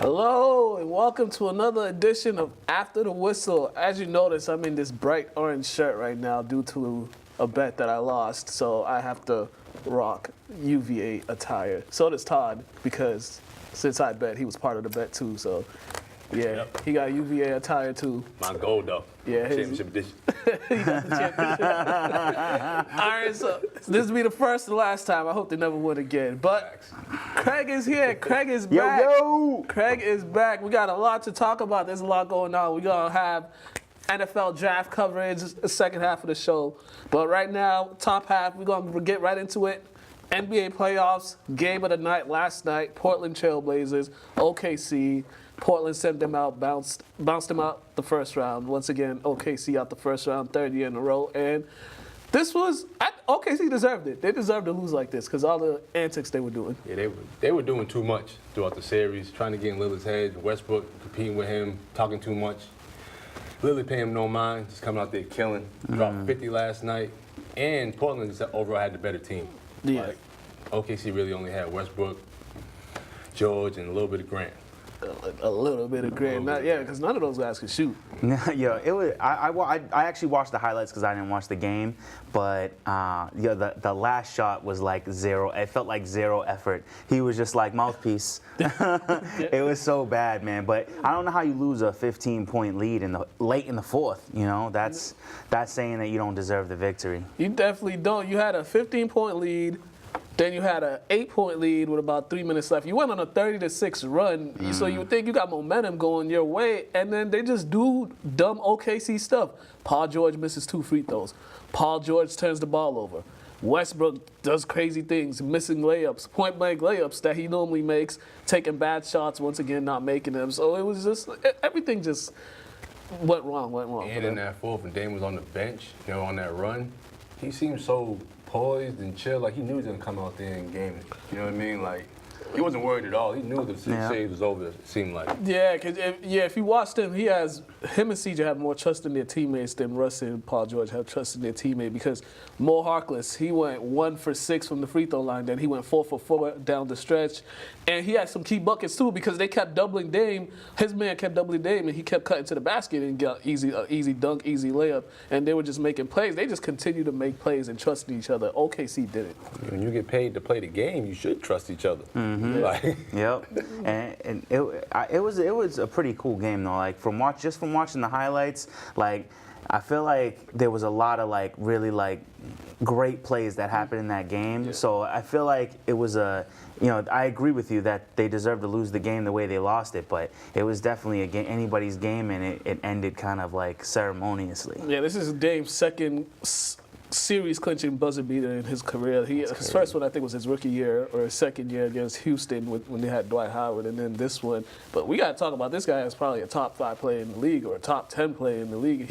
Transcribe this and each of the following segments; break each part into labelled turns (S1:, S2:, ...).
S1: Hello and welcome to another edition of After the Whistle. As you notice, I'm in this bright orange shirt right now due to a bet that I lost, so I have to rock UVA attire. So does Todd, because since I bet, he was part of the bet too, so yeah, he got UVA attire too.
S2: My gold though.
S1: Yeah,
S2: championship edition.
S1: He got the championship. All right, so this will be the first and last time. I hope they never win again. But Craig is here. Craig is back.
S3: Yo!
S1: Craig is back. We got a lot to talk about. There's a lot going on. We're going to have NFL draft coverage, the second half of the show. But right now, top half, we're going to get right into it. NBA playoffs, game of the night last night, Portland Trailblazers, OKC. Portland sent them out, bounced them out the first round. Once again, OKC out the first round, third year in a row. And this was, OKC deserved it. They deserved to lose like this because all the antics they were doing.
S2: Yeah, they were doing too much throughout the series, trying to get in Lillard's head. Westbrook competing with him, talking too much. Lillard paying him no mind, just coming out there killing. Dropped 50 last night. And Portland just overall had the better team.
S1: Yeah.
S2: Like, OKC really only had Westbrook, George, and a little bit of Grant.
S1: A little bit of Grant. Because none of those guys could shoot.
S3: Yeah, it was. I actually watched the highlights because I didn't watch the game, but the last shot was like zero. It felt like zero effort. He was just like mouthpiece. It was so bad, man. But I don't know how you lose a 15-point lead late in the fourth. You know, that's saying that you don't deserve the victory.
S1: You definitely don't. You had a 15-point lead. Then you had an 8-point lead with about 3 minutes left. You went on a 30-6 run, so you would think you got momentum going your way, and then they just do dumb OKC stuff. Paul George misses 2 free throws. Paul George turns the ball over. Westbrook does crazy things, missing layups, point-blank layups that he normally makes, taking bad shots, once again not making them. So it was just, everything just went wrong.
S2: And in that fourth, when Dame was on the bench, on that run, he seemed so poised and chill, like he knew he was gonna come out there and game it. You know what I mean? Like he wasn't worried at all. He knew the series was over. It seemed like.
S1: Yeah, because if you watched him, him and CJ have more trust in their teammates than Russ and Paul George have trust in their teammate. Because Mo Harkless, he went 1 for 6 from the free throw line, then he went 4 for 4 down the stretch, and he had some key buckets too because they kept doubling Dame. His man kept doubling Dame, and he kept cutting to the basket and got easy dunk, easy layup, and they were just making plays. They just continued to make plays and trust each other. OKC did it.
S2: When you get paid to play the game, you should trust each other.
S3: Mm-hmm.
S2: Like,
S3: yep, and it was a pretty cool game though. Like from watching the highlights, like I feel like there was a lot of like really like great plays that happened in that game. Yeah. So I feel like it was I agree with you that they deserved to lose the game the way they lost it, but it was definitely anybody's game, and it ended kind of like ceremoniously.
S1: Yeah, this is Dame's second series clinching buzzer beater in his career. His first one I think was his rookie year or his second year against Houston when they had Dwight Howard, and then this one. But we got to talk about this guy as probably a top 5 player in the league or a top 10 player in the league.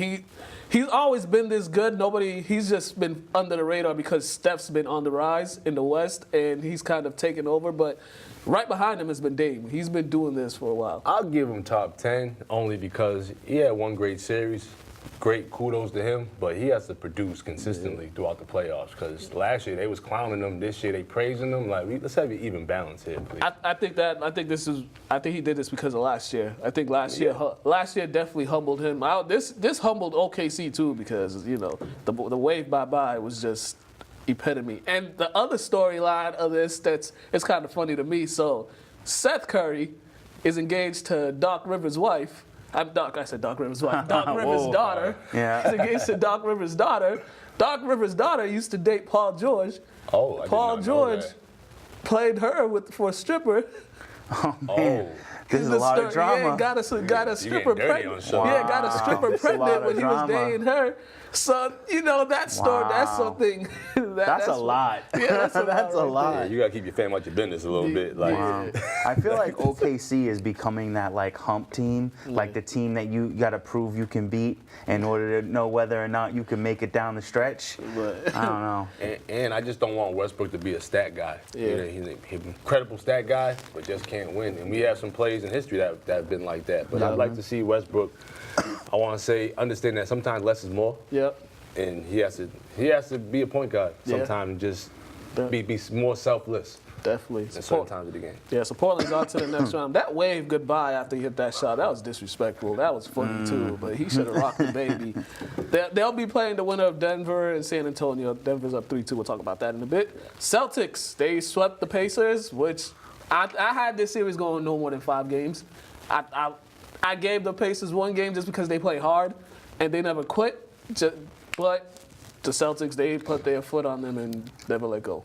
S1: He's always been this good. He's just been under the radar because Steph's been on the rise in the West and he's kind of taken over. But right behind him has been Dame. He's been doing this for a while.
S2: I'll give him top 10 only because he had one great series. Great kudos to him, but he has to produce consistently throughout the playoffs. Because last year they was clowning him, this year they praising him. Like, let's have an even balance here, please.
S1: I think he did this because of last year. I think last year definitely humbled him. This humbled OKC too because the wave bye was just epitome. And the other storyline of this it's kind of funny to me. So Seth Curry is engaged to Doc Rivers' wife. I said Doc Rivers' wife. Doc Rivers' daughter.
S3: Yeah.
S1: He's engaged to Doc Rivers' daughter. Doc Rivers' daughter used to date Paul George.
S2: Oh, I
S1: Paul
S2: did not know
S1: George
S2: that.
S1: played her for a stripper.
S3: Oh, man. This is a lot of drama.
S1: Yeah, got a stripper pregnant. Yeah, got a stripper pregnant when he was dating her. So that story. That's something.
S3: That's a lot.
S1: Yeah, that's a lot.
S2: Yeah, you gotta keep your family out your business a little bit. Like,
S3: I feel like OKC is becoming that like hump team, like the team that you gotta prove you can beat in order to know whether or not you can make it down the stretch. I don't know.
S2: And I just don't want Westbrook to be a stat guy.
S1: Yeah.
S2: He's an incredible stat guy, but just can't win. And we have some plays in history that have been like that. But I'd like to see Westbrook. I want to understand that sometimes less is more.
S1: Yep.
S2: And he has to be a point guard sometimes and just be more selfless.
S1: Definitely.
S2: at certain times of the game.
S1: Yeah, so Portland's on to the next round. That wave goodbye after he hit that shot, that was disrespectful. That was funny too, but he should have rocked the baby. They'll be playing the winner of Denver and San Antonio. Denver's up 3-2. We'll talk about that in a bit. Celtics, they swept the Pacers, which I had this series going no more than 5 games. I gave the Pacers 1 game just because they play hard and they never quit. But the Celtics, they put their foot on them and never let go.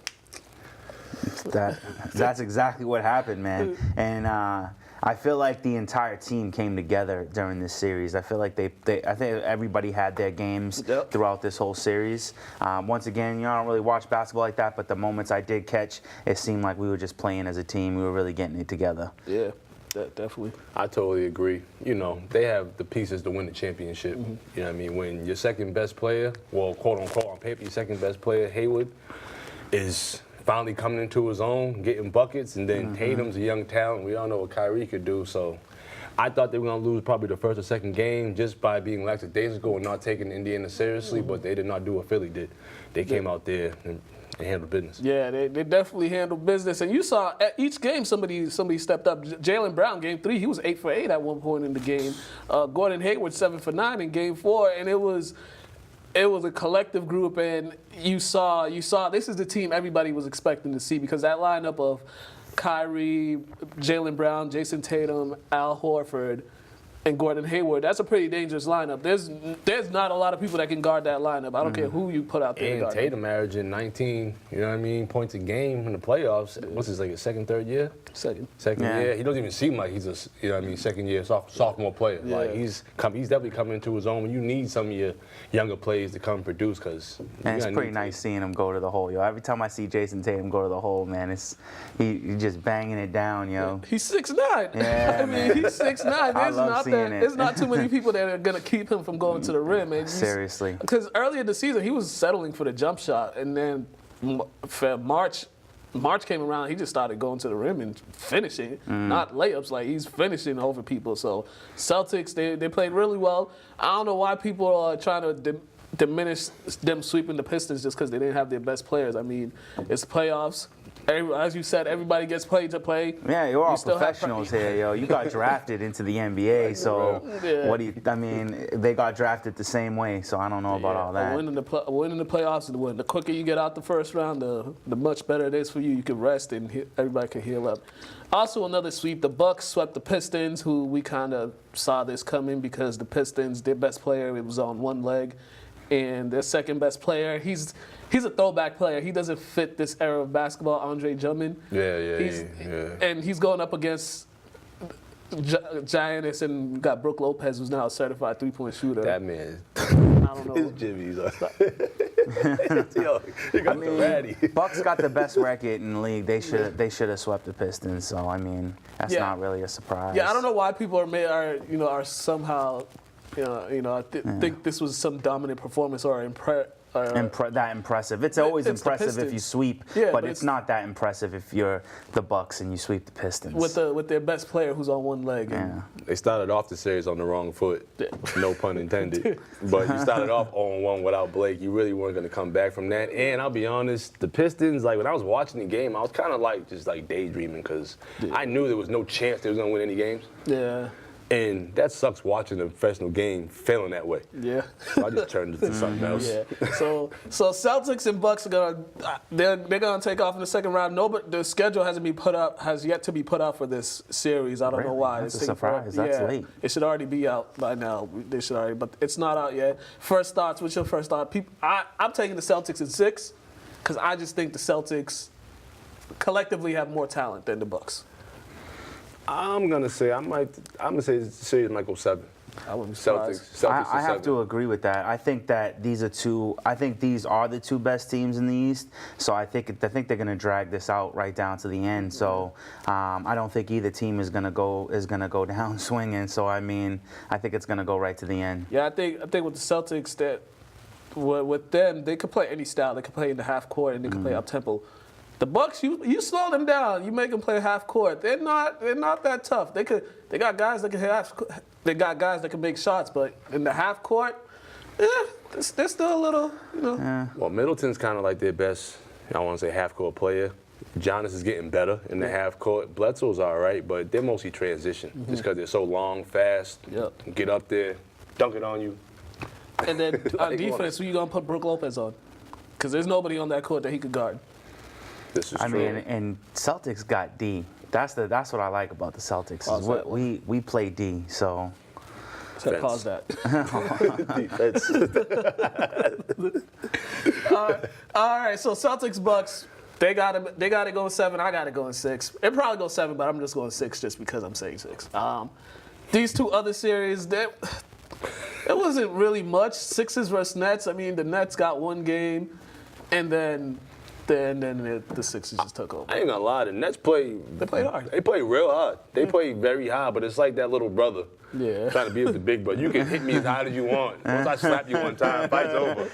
S3: That's exactly what happened, man. And I feel like the entire team came together during this series. I feel like I think everybody had their games throughout this whole series. Once again, I don't really watch basketball like that, but the moments I did catch, it seemed like we were just playing as a team. We were really getting it together.
S1: Yeah, definitely.
S2: I totally agree. They have the pieces to win the championship. You know what I mean? When your second best player, well, quote unquote on paper, your second best player, Hayward, is finally coming into his own, getting buckets, and then Tatum's a young talent. We all know what Kyrie could do. So I thought they were going to lose probably the first or second game just by being lackadaisical and not taking Indiana seriously, but they did not do what Philly did. They came out there and handled business.
S1: Yeah, they definitely handled business. And you saw at each game somebody stepped up. Jaylen Brown, game 3, he was 8 for 8 at one point in the game. Gordon Hayward, 7 for 9 in game 4. And it was a collective group, and you saw this is the team everybody was expecting to see, because that lineup of Kyrie, Jaylen Brown, Jason Tatum, Al Horford, and Gordon Hayward, that's a pretty dangerous lineup. There's not a lot of people that can guard that lineup. I don't care who you put out there.
S2: And Tatum averaging 19, points a game in the playoffs. What's his, like his second, third year?
S1: Second
S2: year. He doesn't even seem like he's a second year sophomore player.
S1: Yeah.
S2: Like he's definitely coming into his own. You need some of your younger players to come and produce, because
S3: it's pretty nice seeing him go to the hole, yo. Every time I see Jason Tatum go to the hole, man, he's just banging it down, yo.
S1: He's 6'9".
S3: Yeah,
S1: I mean, he's 6'9". There's not too many people that are gonna keep him from going to the rim. And
S3: seriously,
S1: because earlier this season he was settling for the jump shot, and then March came around, he just started going to the rim and finishing, not layups. Like, he's finishing over people. So Celtics, they played really well. I don't know why people are trying to diminish them sweeping the Pistons just because they didn't have their best players. I mean, it's playoffs. As you said, everybody gets paid to play.
S3: Yeah, you're all professionals here, yo. You got drafted into the NBA, so they got drafted the same way, so I don't know about all that.
S1: Winning the playoffs is the win. The quicker you get out the first round, the much better it is for you. You can rest and everybody can heal up. Also, another sweep, the Bucks swept the Pistons, who we kind of saw this coming because the Pistons, their best player, it was on one leg. And their second best player, he's a throwback player. He doesn't fit this era of basketball, Andre Drummond.
S2: Yeah.
S1: And he's going up against Giannis, and got Brook Lopez, who's now a certified three-point shooter.
S2: That man,
S1: I don't know.
S2: his jimmies are. Yo, he got the ratty.
S3: Bucks got the best record in the league. They should have swept the Pistons. So I mean, that's not really a surprise.
S1: Yeah, I don't know why people are somehow. I think this was some dominant performance or
S3: that impressive. It's always impressive if you sweep, but it's not that impressive if you're the Bucks and you sweep the Pistons.
S1: With their best player who's on one leg.
S3: Yeah.
S2: They started off the series on the wrong foot, no pun intended. But you started off 0-1 without Blake. You really weren't going to come back from that. And I'll be honest, the Pistons, like when I was watching the game, I was kind of just daydreaming, because I knew there was no chance they was going to win any games.
S1: Yeah.
S2: And that sucks, watching a professional game failing that way.
S1: Yeah.
S2: So I just turned it to something else.
S1: Yeah. So Celtics and Bucks are gonna take off in the second round. No, but the schedule has yet to be put out for this series. I don't know why.
S3: That's a surprise. That's late.
S1: It should already be out by now. But it's not out yet. First thoughts. What's your first thought? I'm taking the Celtics in 6, because I just think the Celtics collectively have more talent than the Bucks.
S2: I'm gonna say the series might go 7.
S1: I wouldn't be
S2: Celtics.
S3: I have to agree with that. I think that these are the 2 best teams in the East. So I think they're going to drag this out right down to the end. So I don't think either team is going to go down swinging. So I think it's going to go right to the end.
S1: Yeah, I think with the Celtics, that with them, they could play any style. They could play in the half court and they could play up tempo. The Bucks, you slow them down. You make them play half court. They're not that tough. They got guys that can make shots, but in the half court, they're still a little,
S2: Well, Middleton's kind of like their best, I want to say half court player. Giannis is getting better in the half court. Bledsoe's all right, but they're mostly transition just because they're so long, fast.
S1: Yep.
S2: Get up there, dunk it on you.
S1: And then on
S2: Like,
S1: defense, who you gonna put Brook Lopez on? Because there's nobody on that court that he could guard.
S2: This is
S3: I
S2: true.
S3: mean, and Celtics got D. That's what I like about the Celtics.
S1: Pause
S3: Is
S1: that
S3: we play D. So
S1: So
S2: Defense.
S1: pause that.
S2: Defense.
S1: All right, so Celtics Bucks, they got to go 7. I got to go in 6. It probably go 7, but I'm just going 6 just because I'm saying 6. These two other series, it wasn't really much. Sixers versus Nets. I mean, the Nets got one game, and then the Sixers just took over.
S2: I ain't gonna lie, the Nets play.
S1: They played hard.
S2: They play real hard. They play very hard, but it's like that little brother.
S1: Yeah.
S2: Trying to be with the big brother. You can hit me as hard as you want. Once I slap you one time, fight's over.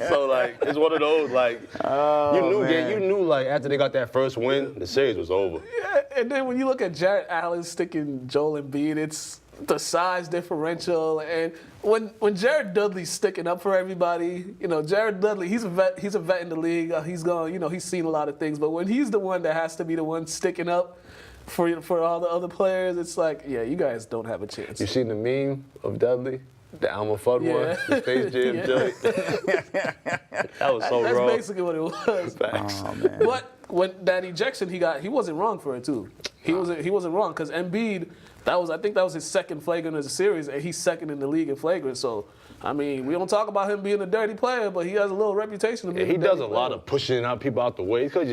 S2: So like, it's one of those like, you knew like after they got that first win, the series was over.
S1: Yeah, and then when you look at Jarrett Allen sticking Joel Embiid, it's the size differential. And when Jared Dudley's sticking up for everybody, Jared Dudley, he's a vet in the league. He's gone, he's seen a lot of things. But when he's the one that has to be the one sticking up for all the other players, it's like, yeah, you guys don't have a chance.
S2: You seen the meme of Dudley? The Alma Fudd one? The Space Jam
S1: Yeah.
S2: joint? That was so
S1: That's
S2: wrong.
S1: basically what it was.
S2: Facts.
S3: oh man.
S1: But when that ejection he got, he wasn't wrong for it too. He wasn't wrong because Embiid, I think that was his second flagrant of the series, and he's second in the league in flagrant. So, I mean, we don't talk about him being a dirty player, but he has a little reputation of
S2: Yeah,
S1: being
S2: he
S1: a dirty
S2: does a lot
S1: player.
S2: of pushing out people out the way because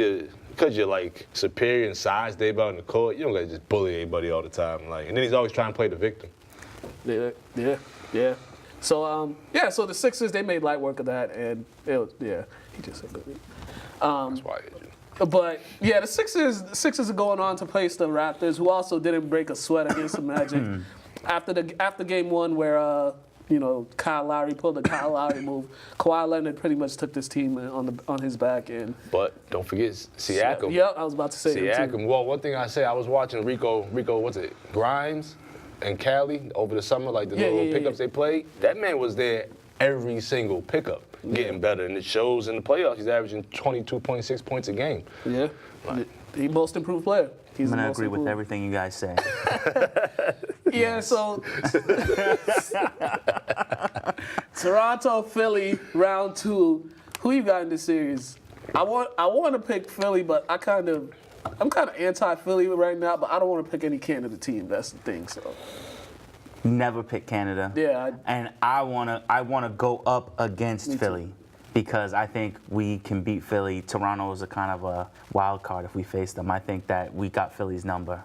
S2: you're like superior in size, they about in the court. You don't gotta just bully anybody all the time. Like, and then he's always trying to play the victim.
S1: Yeah. So so the Sixers, they made light work of that, and it was, he just said that.
S2: That's why I hit you.
S1: But yeah, the Sixers are going on to face the Raptors, who also didn't break a sweat against the Magic after game 1, where Kyle Lowry pulled the Kyle Lowry move. Kawhi Leonard pretty much took this team on his back, and
S2: But don't forget Siakam.
S1: yeah, I was about to say him too.
S2: Siakam. Well, one thing I say, I was watching Rico, what's it, Grimes and Cali over the summer, like the little pickups they played. That man was there every single pickup, getting better, and it shows in the playoffs. He's averaging 22.6 points a game.
S1: Yeah, the most improved player. He's
S3: I'm
S1: the
S3: gonna
S1: most
S3: agree with
S1: improved.
S3: everything you guys say.
S1: Yeah, so Toronto, Philly, round 2. Who you got in this series? I want to pick Philly, but I'm kind of anti-Philly right now. But I don't want to pick any Canada team. That's the thing. So
S3: Never pick Canada.
S1: Yeah,
S3: and I wanna go up against Philly because I think we can beat Philly. Toronto is a kind of a wild card if we face them. I think that we got Philly's number.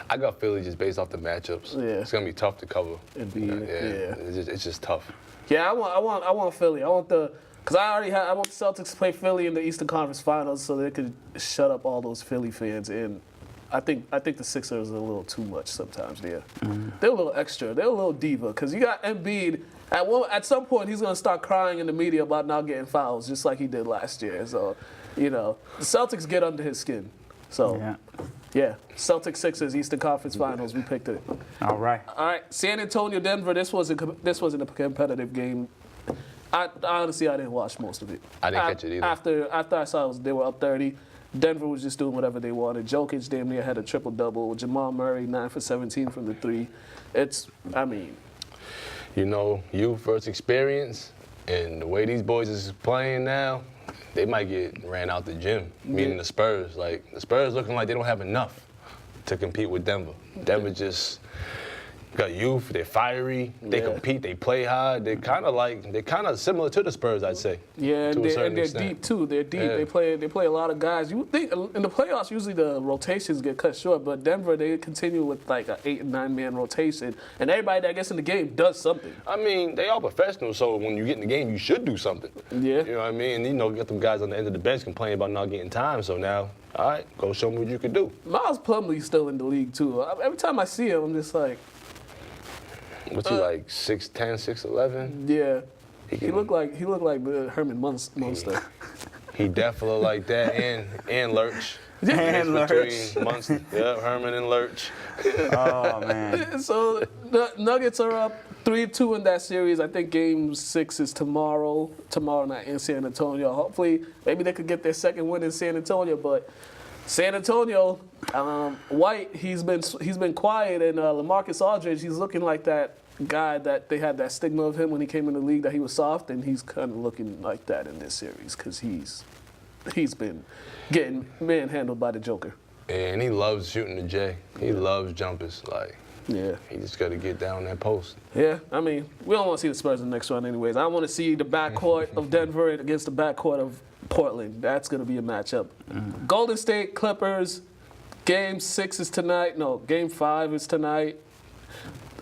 S2: I got Philly just based off the matchups.
S1: Yeah.
S2: It's gonna be tough to cover.
S1: Embiid, yeah.
S2: It's just tough.
S1: yeah, I want Philly. I want the Celtics to play Philly in the Eastern Conference Finals so they could shut up all those Philly fans. And I think the Sixers are a little too much sometimes. They're a little extra. They're a little diva because you got Embiid. At some point, he's going to start crying in the media about not getting fouls, just like he did last year. So, the Celtics get under his skin. So, yeah, Celtics Sixers Eastern Conference Finals. We picked it.
S3: All right.
S1: All right, San Antonio, Denver. This wasn't a competitive game. I honestly didn't watch most of it.
S2: I didn't catch it either.
S1: After I saw they were up 30. Denver was just doing whatever they wanted. Jokic damn near had a triple-double. Jamal Murray, 9 for 17 from the 3.
S2: Youth versus experience, and the way these boys is playing now, they might get ran out the gym, meaning the Spurs. Like, the Spurs looking like they don't have enough to compete with Denver. Denver just got youth, they're fiery, they compete, they play hard. They're kind of similar to the Spurs, I'd say.
S1: Yeah,
S2: to a certain
S1: they're
S2: extent.
S1: deep too. They're deep.
S2: Yeah.
S1: They play a lot of guys. You would think in the playoffs usually the rotations get cut short, but Denver they continue with like an 8 and 9 man rotation, and everybody that gets in the game does something.
S2: I mean, they all professionals, so when you get in the game, you should do something.
S1: Yeah.
S2: You know what I mean? Get them guys on the end of the bench complaining about not getting time, so now, all right, go show me what you can do.
S1: Miles Plumlee's still in the league too. Every time I see him, I'm just like,
S2: What's he like, 6'10", 6'11"?
S1: yeah.
S2: He
S1: He looked like the Herman Munster.
S2: He definitely look like that, and Lurch.
S3: And
S2: Mixed
S3: Lurch.
S2: between Munster, Herman and Lurch.
S3: Oh man.
S1: So the Nuggets are up 3-2 in that series. I think Game 6 is tomorrow night in San Antonio. Hopefully, maybe they could get their second win in San Antonio. But San Antonio, White, he's been quiet, and LaMarcus Aldridge, he's looking like that guy that they had that stigma of him when he came in the league that he was soft, and he's kind of looking like that in this series because he's been getting manhandled by the Joker.
S2: And he loves shooting the J. He loves jumpers. Like,
S1: Yeah.
S2: he just got to get down that post.
S1: Yeah, I mean, we don't want to see the Spurs in the next round anyways. I want to see the backcourt of Denver against the backcourt of Portland. That's going to be a matchup. Golden State Clippers, Game 6 is tonight. No, Game 5 is tonight.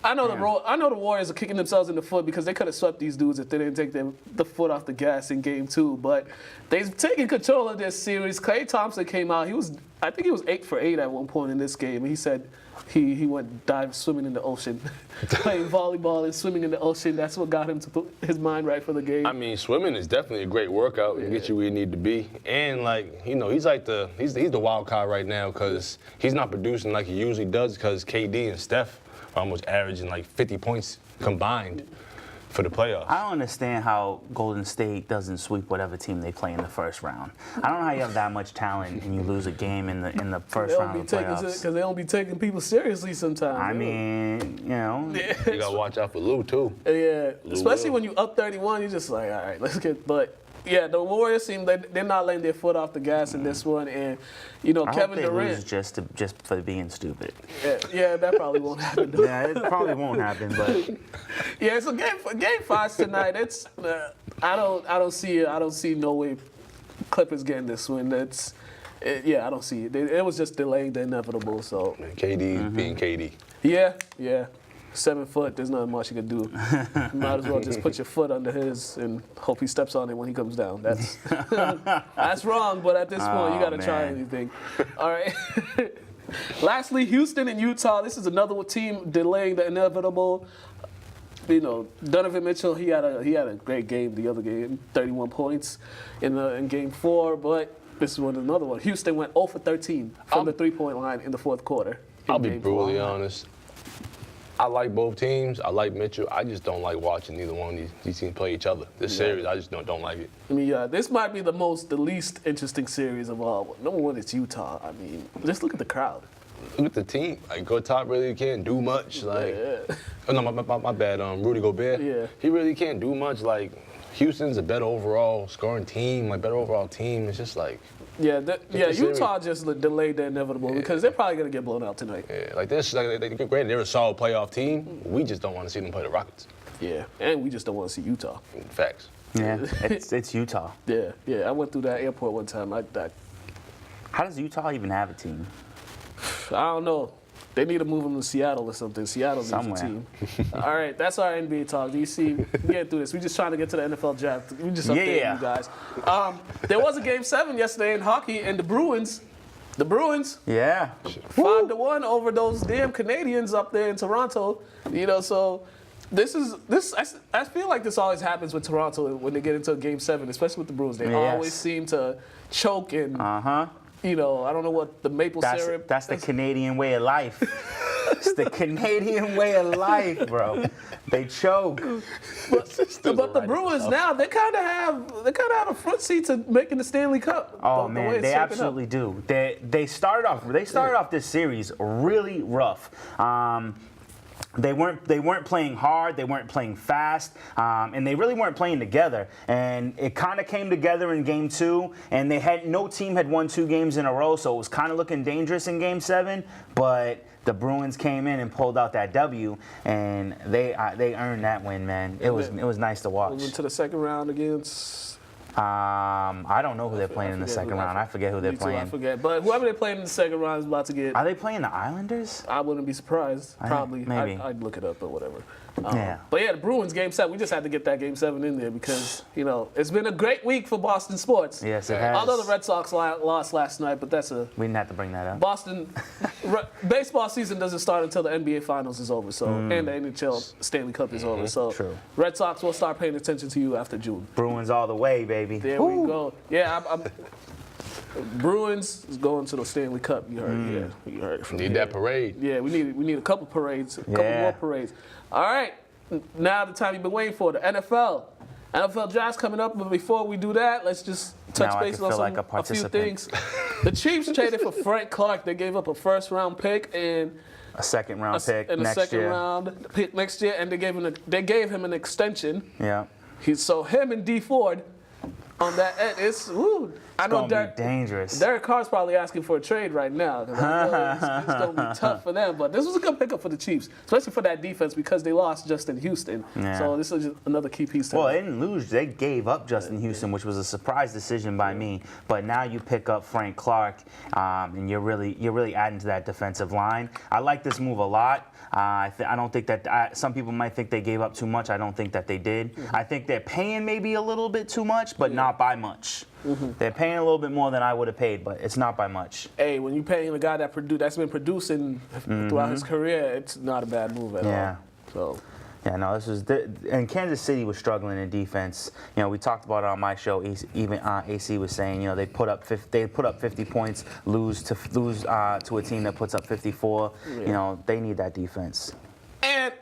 S1: I know the Warriors are kicking themselves in the foot because they could have swept these dudes if they didn't take the foot off the gas in Game 2. But they've taken control of this series. Klay Thompson came out. I think he was 8 for 8 at one point in this game. He said he went swimming in the ocean, playing volleyball and swimming in the ocean. That's what got him to put his mind right for the game.
S2: I mean, swimming is definitely a great workout. It gets you where you need to be. And, like, you know, he's like he's the wild card right now because he's not producing like he usually does because KD and Steph are almost averaging like 50 points combined for the playoffs.
S3: I don't understand how Golden State doesn't sweep whatever team they play in the first round. I don't know how you have that much talent and you lose a game in the first round of the playoffs.
S1: Because they don't be taking people seriously sometimes.
S3: I mean, you know.
S2: You got to watch out for Lou, too.
S1: Yeah, especially
S2: Lou.
S1: when you up 31, you're just like, all right, let's get. But yeah, the Warriors seem they're not letting their foot off the gas in this one, and you know
S3: I
S1: Kevin
S3: hope they
S1: Durant.
S3: lose just for being stupid.
S1: Yeah, that probably won't happen. Though.
S3: Yeah, it probably won't happen, but
S1: Yeah, so game 5 tonight. It's I don't see no way Clippers getting this win. I don't see it. It was just delaying the inevitable. So
S2: KD being KD.
S1: yeah. 7 foot, there's nothing much you can do. You might as well just put your foot under his and hope he steps on it when he comes down. That's that's wrong, but at this point, you got to try anything. All right. Lastly, Houston and Utah. This is another team delaying the inevitable. You know, Donovan Mitchell, he had a great game the other game, 31 points in Game 4, but this is another one. Houston went 0 for 13 from the three-point line in the fourth quarter.
S2: I'll be brutally honest. I like both teams. I like Mitchell. I just don't like watching neither one of these teams play each other. This series, I just don't like it.
S1: I mean, this might be the least interesting series of all. Number one, it's Utah. I mean, just look at the crowd.
S2: Look at the team. Like, Go Top really can't do much. Like, oh, no, my bad. Rudy Gobert.
S1: Yeah.
S2: He really can't do much. Like, Houston's a better overall scoring team. Better overall team. It's just like.
S1: Utah just delayed the inevitable because they're probably going to get blown out tonight.
S2: Yeah, like this, granted, they're a solid playoff team. We just don't want to see them play the Rockets.
S1: Yeah, and we just don't want to see Utah.
S2: Facts.
S3: yeah, it's Utah.
S1: Yeah, I went through that airport one time.
S3: How does Utah even have a team?
S1: I don't know. They need to move them to Seattle or something. Seattle needs a team. All right, that's our NBA talk. DC, we get through this. We're just trying to get to the NFL draft. We just updating you guys. There was a Game 7 yesterday in hockey, and the Bruins,
S3: Yeah.
S1: 5-1 over those damn Canadians up there in Toronto. You know, so this. I feel like this always happens with Toronto when they get into a Game 7, especially with the Bruins. They always seem to choke and. You know, I don't know what the maple syrup.
S3: That's the Canadian way of life. It's the Canadian way of life, bro. They choke.
S1: But the Bruins now, they kind of have a front seat to making the Stanley Cup.
S3: Oh man, they absolutely do. They started off this series really rough. They weren't playing hard. They weren't playing fast, and they really weren't playing together. And it kind of came together in Game 2. And no team had won 2 games in a row, so it was kind of looking dangerous in Game 7. But the Bruins came in and pulled out that W, and they earned that win, man. It was nice to watch.
S1: Went to the second round against.
S3: I don't know who they're playing in the second round. I forget who they're playing.
S1: I forget. But whoever they're playing in the second round is about to get.
S3: Are they playing the Islanders?
S1: I wouldn't be surprised. Probably.
S3: Maybe.
S1: I'd look it up or whatever.
S3: Yeah.
S1: But yeah, the Bruins Game 7. We just had to get that Game 7 in there because it's been a great week for Boston sports.
S3: Yes, it has.
S1: Although the Red Sox lost last night, but
S3: we didn't have to bring that up.
S1: Boston baseball season doesn't start until the NBA Finals is over, so and the NHL Stanley Cup is over. So
S3: True.
S1: Red Sox will start paying attention to you after June.
S3: Bruins all the way, baby.
S1: There we go. Yeah, Bruins is going to the Stanley Cup. You heard, you heard it from
S2: Need that parade.
S1: Yeah, we need a couple parades, a couple more parades. All right, now the time you've been waiting for, the NFL. NFL draft's coming up, but before we do that, let's just touch
S3: Now I
S1: base
S3: can
S1: on
S3: feel like a
S1: a few
S3: participant.
S1: things. The Chiefs traded for Frank Clark. They gave up a first-round pick and
S3: A second-round pick
S1: and a
S3: next
S1: second
S3: year.
S1: round pick next year, and they gave him an extension.
S3: Yeah.
S1: So him and D Ford on that end, it's woo. I know
S3: It's gonna be dangerous.
S1: Derek Carr's probably asking for a trade right now. 'Cause I know it's going to be tough for them. But this was a good pickup for the Chiefs, especially for that defense because they lost Justin Houston.
S3: Yeah.
S1: So this is just another key piece to
S3: Well,
S1: it.
S3: they didn't lose. They gave up Justin Houston, which was a surprise decision by me. But now you pick up Frank Clark, and you're really adding to that defensive line. I like this move a lot. I don't think that some people might think they gave up too much. I don't think that they did. I think they're paying maybe a little bit too much, but not by much. They're paying a little bit more than I would have paid, but it's not by much.
S1: Hey, when you're paying a guy that's been producing throughout his career, it's not a bad move at all. So.
S3: Yeah, no, and Kansas City was struggling in defense. You know, we talked about it on my show. Even AC was saying, you know, they put up 50 points, lose to a team that puts up 54.
S1: Yeah.
S3: You know, they need that defense.
S1: And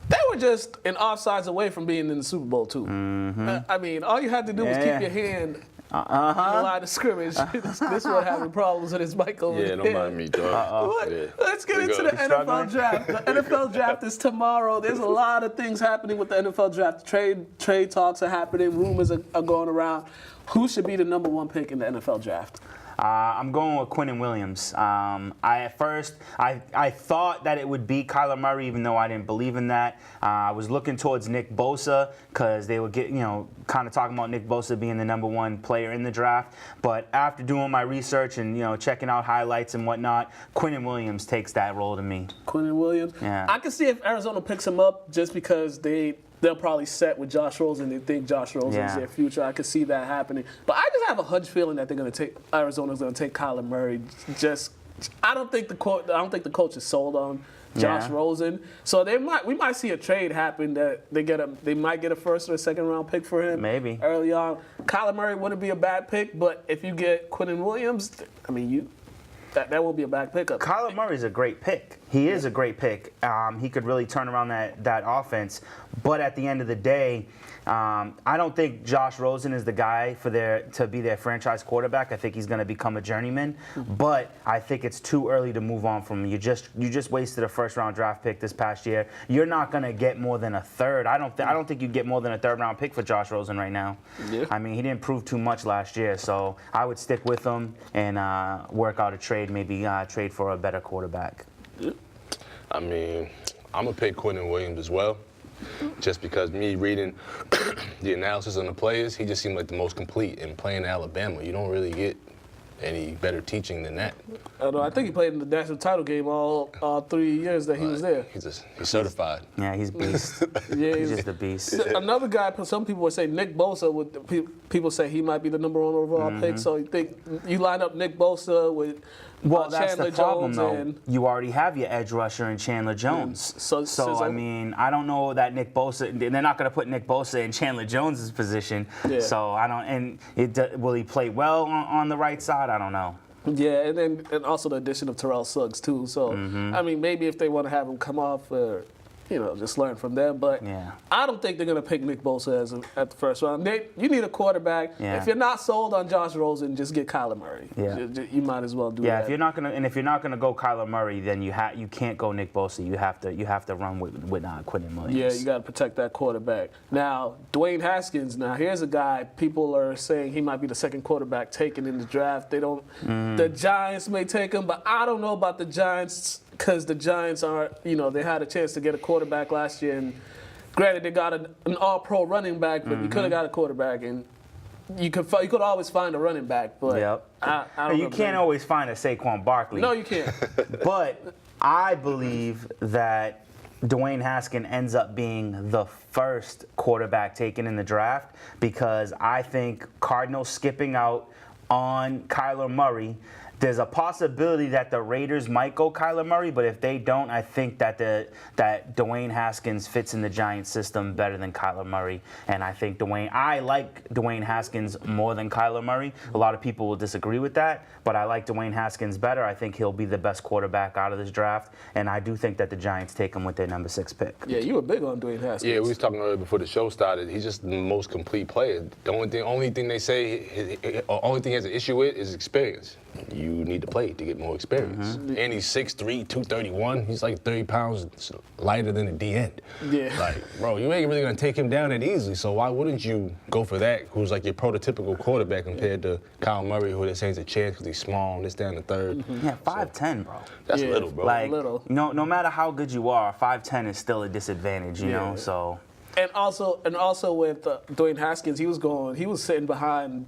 S1: they were just an offsides away from being in the Super Bowl too. I mean, all you had to do was keep your hand in the line of scrimmage. This one having problems with his mic over
S4: Yeah,
S1: there.
S4: don't mind me, dog.
S1: But let's get into
S4: We're
S1: the
S4: good.
S1: NFL draft. The NFL draft is tomorrow. There's a lot of things happening with the NFL draft. Trade talks are happening. Rumors are going around. Who should be the number one pick in the NFL draft?
S3: I'm going with Quinnen Williams. At first I thought that it would be Kyler Murray, even though I didn't believe in that. I was looking towards Nick Bosa because they were kind of talking about Nick Bosa being the number one player in the draft. But after doing my research and checking out highlights and whatnot, Quinnen Williams takes that role to me.
S1: Quinnen Williams.
S3: Yeah.
S1: I can see if Arizona picks him up just because they'll probably set with Josh Rosen. They think Josh Rosen is their future. I could see that happening. But I just have a hunch feeling that Arizona's going to take Kyler Murray. I don't think the coach is sold on Josh Rosen. So we might see a trade happen that they might get a first or a second round pick for him.
S3: Maybe
S1: early on. Kyler Murray wouldn't be a bad pick, but if you get Quinnen Williams, I mean that will be a bad pickup.
S3: Kyler Murray's a great pick. He is a great pick. He could really turn around that offense. But at the end of the day, I don't think Josh Rosen is the guy to be their franchise quarterback. I think he's going to become a journeyman. But I think it's too early to move on from him. You just wasted a first-round draft pick this past year. You're not going to get more than a third. I don't think you get more than a third-round pick for Josh Rosen right now.
S1: Yeah.
S3: I mean, he didn't prove too much last year, so I would stick with him and work out a trade, maybe trade for a better quarterback.
S4: I mean, I'm going to pick Quinnen Williams as well. Just because me reading the analysis on the players, he just seemed like the most complete. And playing at Alabama, you don't really get any better teaching than that.
S1: I think he played in the national title game all 3 years that he was there.
S4: He's certified.
S3: Yeah, he's beast. He's just a beast.
S1: Another guy, some people would say Nick Bosa. People say he might be the number one overall pick. So you think you line up Nick Bosa with
S3: Well, that's
S1: Chandler
S3: the problem,
S1: Jones
S3: though. You already have your edge rusher in Chandler Jones.
S1: So
S3: I mean, I don't know that Nick Bosa. They're not going to put Nick Bosa in Chandler Jones's position.
S1: Yeah.
S3: So I don't. And will he play well on the right side? I don't know.
S1: Yeah, and also the addition of Terrell Suggs too. So I mean, maybe if they want to have him come off, just learn from them. But I don't think they're going to pick Nick Bosa at the first round. You need a quarterback.
S3: Yeah.
S1: If you're not sold on Josh Rosen, just get Kyler Murray.
S3: Yeah.
S1: You might as well do that.
S3: Yeah, if you're not gonna go Kyler Murray, then you can't go Nick Bosa. You have to run with Quinnen Williams.
S1: Yeah, you got to protect that quarterback. Now, Dwayne Haskins. Now, here's a guy. People are saying he might be the second quarterback taken in the draft. They don't. The Giants may take him, but I don't know about the Giants because the Giants are. They had a chance to get a quarterback last year, and granted, they got an All-Pro running back, but you could have got a quarterback, and you could always find a running back, but I don't know.
S3: You can't always find a Saquon Barkley.
S1: No, you can't.
S3: But I believe that Dwayne Haskins ends up being the first quarterback taken in the draft because I think Cardinals skipping out on Kyler Murray there's a possibility that the Raiders might go Kyler Murray, but if they don't, I think that that Dwayne Haskins fits in the Giants system better than Kyler Murray. And I think I like Dwayne Haskins more than Kyler Murray. A lot of people will disagree with that, but I like Dwayne Haskins better. I think he'll be the best quarterback out of this draft, and I do think that the Giants take him with their number 6 pick.
S1: Yeah, you were big on Dwayne Haskins.
S4: Yeah, we was talking earlier before the show started. He's just the most complete player. The only thing they say, only thing he has an issue with is experience. You need to play to get more experience. And he's 6'3", 231. He's like 30 pounds lighter than a D end.
S1: Yeah.
S4: Like, bro, you ain't really gonna take him down that easily. So why wouldn't you go for that? Who's like your prototypical quarterback compared to Kyle Murray, who they say has a chance because he's small and this down the third.
S3: Yeah, 5'10", bro.
S4: That's
S1: Yeah,
S4: little, bro.
S3: Like,
S1: little.
S3: no matter how good you are, 5'10" is still a disadvantage, you know. So.
S1: And also with Dwayne Haskins, he was sitting behind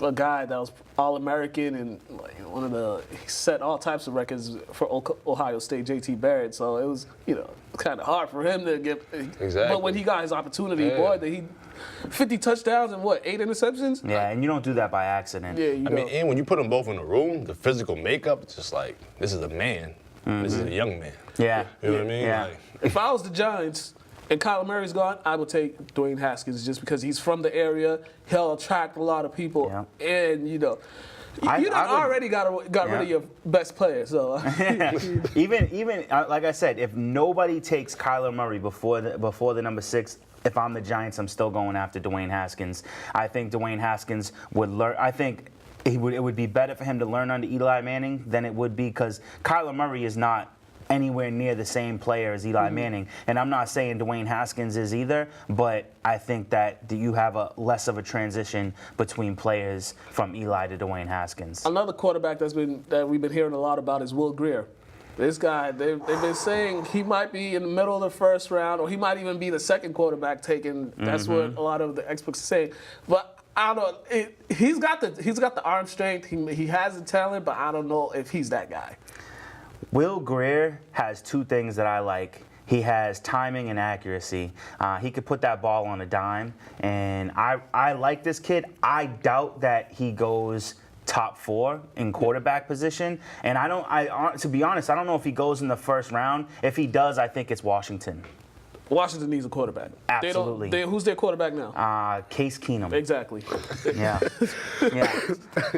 S1: a guy that was All-American and he set all types of records for Ohio State, J.T. Barrett. So it was, kind of hard for him to get.
S4: Exactly.
S1: But when he got his opportunity, boy, 50 touchdowns and 8 interceptions?
S3: Yeah, and you don't do that by accident.
S1: Yeah,
S4: I mean, and when you put them both in a room, the physical makeup, it's just like, this is a man. This is a young man.
S3: Yeah.
S4: You know what I mean?
S3: Yeah.
S4: Like,
S1: If I was the Giants and Kyler Murray's gone, I would take Dwayne Haskins just because he's from the area. He'll attract a lot of people, and already got rid of your best player. So
S3: even like I said, if nobody takes Kyler Murray before the number 6, if I'm the Giants, I'm still going after Dwayne Haskins. I think Dwayne Haskins would learn. I think it would be better for him to learn under Eli Manning than it would be because Kyler Murray is not anywhere near the same player as Eli Manning. And I'm not saying Dwayne Haskins is either, but I think that you have a less of a transition between players from Eli to Dwayne Haskins.
S1: another quarterback that we've been hearing a lot about is Will Grier. This guy, they've been saying he might be in the middle of the first round, or he might even be the second quarterback taken. That's what a lot of the experts are saying. But I don't know. He's got the arm strength. He has the talent, but I don't know if he's that guy.
S3: Will Grier has 2 things that I like. He has timing and accuracy. He could put that ball on a dime, and I like this kid. I doubt that he goes top 4 in quarterback position, and to be honest, I don't know if he goes in the first round. If he does, I think it's Washington.
S1: Washington needs a quarterback.
S3: Absolutely.
S1: Who's their quarterback now?
S3: Case Keenum.
S1: Exactly.
S3: Yeah.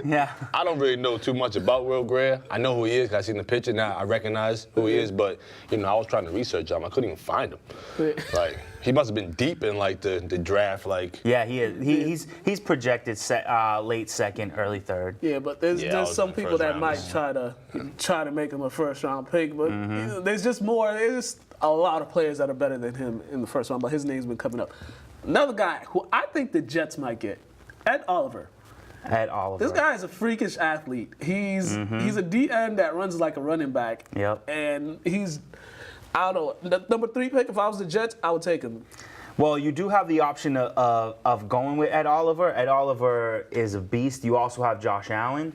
S3: Yeah.
S4: I don't really know too much about Will Grier. I know who he is 'cause I seen the picture. Now I recognize who he is, but I was trying to research him. I couldn't even find him. Like he must have been deep in like the draft. Like
S3: Yeah, he is. He's projected late second, early third.
S1: Yeah, but there's some people that might
S4: round.
S1: try to make him a first round pick, but there's just more. There's just a lot of players that are better than him in the first round, but his name's been coming up. Another guy who I think the Jets might get, Ed Oliver.
S3: Ed Oliver.
S1: This guy is a freakish athlete. He's a D-end that runs like a running back.
S3: Yep.
S1: And I don't know, the number 3 pick, if I was the Jets, I would take him.
S3: Well, you do have the option of going with Ed Oliver. Ed Oliver is a beast. You also have Josh Allen.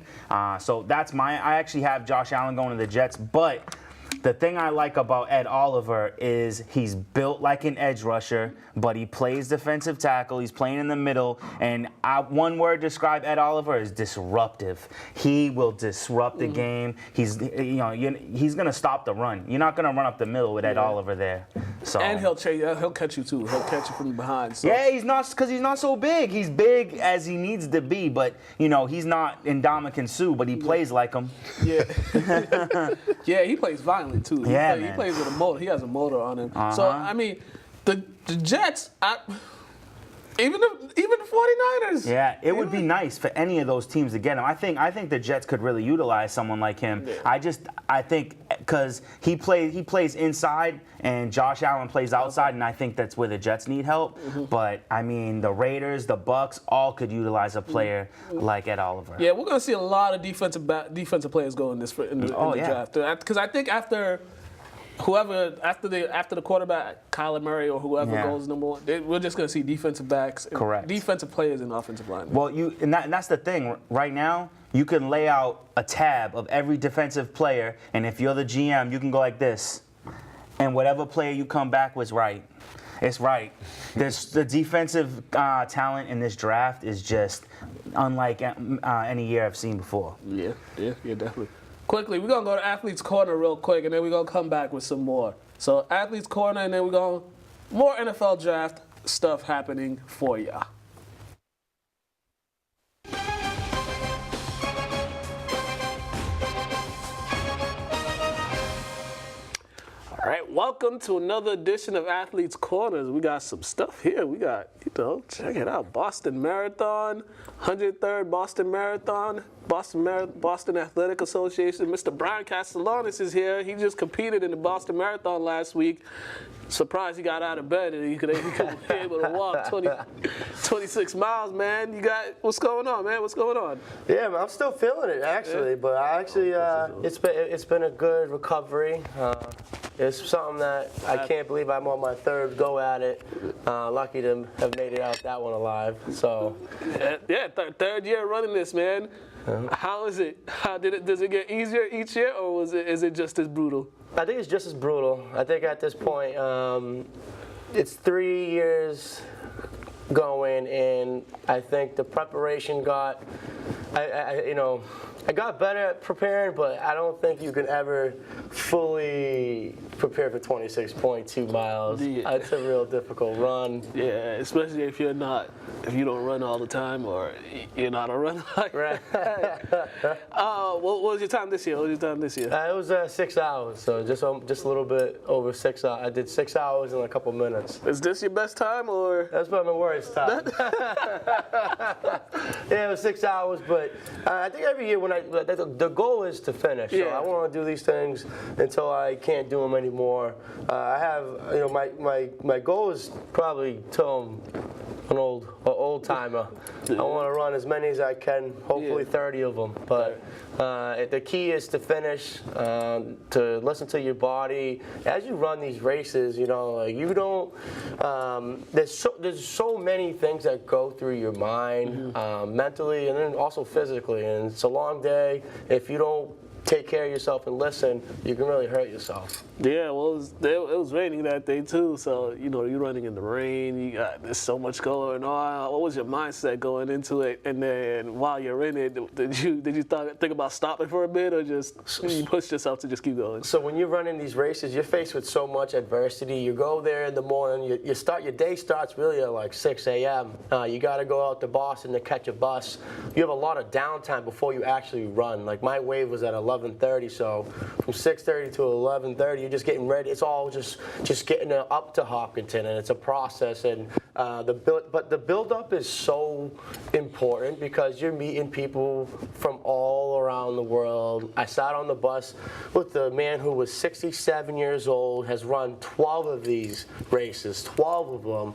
S3: So I actually have Josh Allen going to the Jets, but the thing I like about Ed Oliver is he's built like an edge rusher, but he plays defensive tackle. He's playing in the middle, and one word to describe Ed Oliver is disruptive. He will disrupt the game. He's gonna stop the run. You're not gonna run up the middle with Ed Oliver there. So
S1: And he'll catch you too. He'll catch you from behind. So.
S3: yeah, he's not so big. He's big as he needs to be, but he's not Ndamukong Suh, but he plays like him.
S1: Yeah. Yeah, he plays violent too. He plays with a motor. He has a motor on him. So I mean, the Jets, even the 49ers.
S3: Yeah, it would be nice for any of those teams to get him. I think the Jets could really utilize someone like him.
S1: Yeah.
S3: I think because he plays inside and Josh Allen plays outside, and I think that's where the Jets need help. But I mean, the Raiders, the Bucks, all could utilize a player like Ed Oliver.
S1: Yeah, we're gonna see a lot of defensive players go in the draft. Because I think after the quarterback, Kyler Murray or whoever goes number 1, we're just going to see defensive backs,
S3: Correct.
S1: defensive players, and offensive linemen.
S3: Well, and that's the thing. Right now, you can lay out a tab of every defensive player, and if you're the GM, you can go like this, and whatever player you come back with, right. It's right. The defensive talent in this draft is just unlike any year I've seen before.
S1: Yeah, definitely. Quickly, we're going to go to Athletes Corner real quick, and then we're going to come back with some more. So, Athletes Corner, and then we're going more NFL draft stuff happening for ya. All right, welcome to another edition of Athletes Corners. We got some stuff here. We got, check it out, Boston Marathon, 103rd Boston Marathon, Boston Athletic Association. Mr. Brian Castellanos is here. He just competed in the Boston Marathon last week. Surprised he got out of bed and he could be able to walk 26 miles, man. What's going on, man? What's going on?
S5: Yeah, man, I'm still feeling it actually,
S1: Yeah.
S5: but I actually it's been a good recovery. It's something that I can't believe I'm on my third go at it. Lucky to have made it out that one alive. So
S1: Yeah, third year running this, man. How is it? Does it get easier each year, or is it just as brutal?
S5: I think it's just as brutal. I think at this point, it's 3 years going, and I think the preparation got, I got better at preparing, but I don't think you can ever fully prepare for 26.2 miles.
S1: Yeah.
S5: It's a real difficult run.
S1: Yeah, especially if you don't run all the time, or you're not a runner.
S5: Right.
S1: What was your time this year?
S5: It was 6 hours, so just a little bit over 6 hours. I did 6 hours in a couple minutes.
S1: Is this your best time, or?
S5: That's probably my worst time. Yeah, it was 6 hours, but I think every year the goal is to finish. So
S1: Yeah.
S5: I want to do these things until I can't do them anymore. I have, my goal is probably till I'm an old timer. I want to run as many as I can, hopefully 30 of them. But the key is to finish, to listen to your body. As you run these races, you don't. There's so many things that go through your mind, mentally, and then also physically. And it's a long day. If you don't take care of yourself and listen, you can really hurt yourself.
S1: Yeah, well, it was raining that day too, so you're running in the rain. There's so much going on. What was your mindset going into it? And then while you're in it, did you think about stopping for a bit, or just you pushed yourself to just keep going?
S5: So when you're running these races, you're faced with so much adversity. You go there in the morning. Your day starts really at like 6 a.m. You got to go out to Boston to catch a bus. You have a lot of downtime before you actually run. Like my wave was at 11:30, so from 6:30 to 11:30, you're just getting ready. It's all just getting up to Hopkinton, and it's a process. And the build up is so important because you're meeting people from all around the world. I sat on the bus with a man who was 67 years old, has run 12 of these races, 12 of them,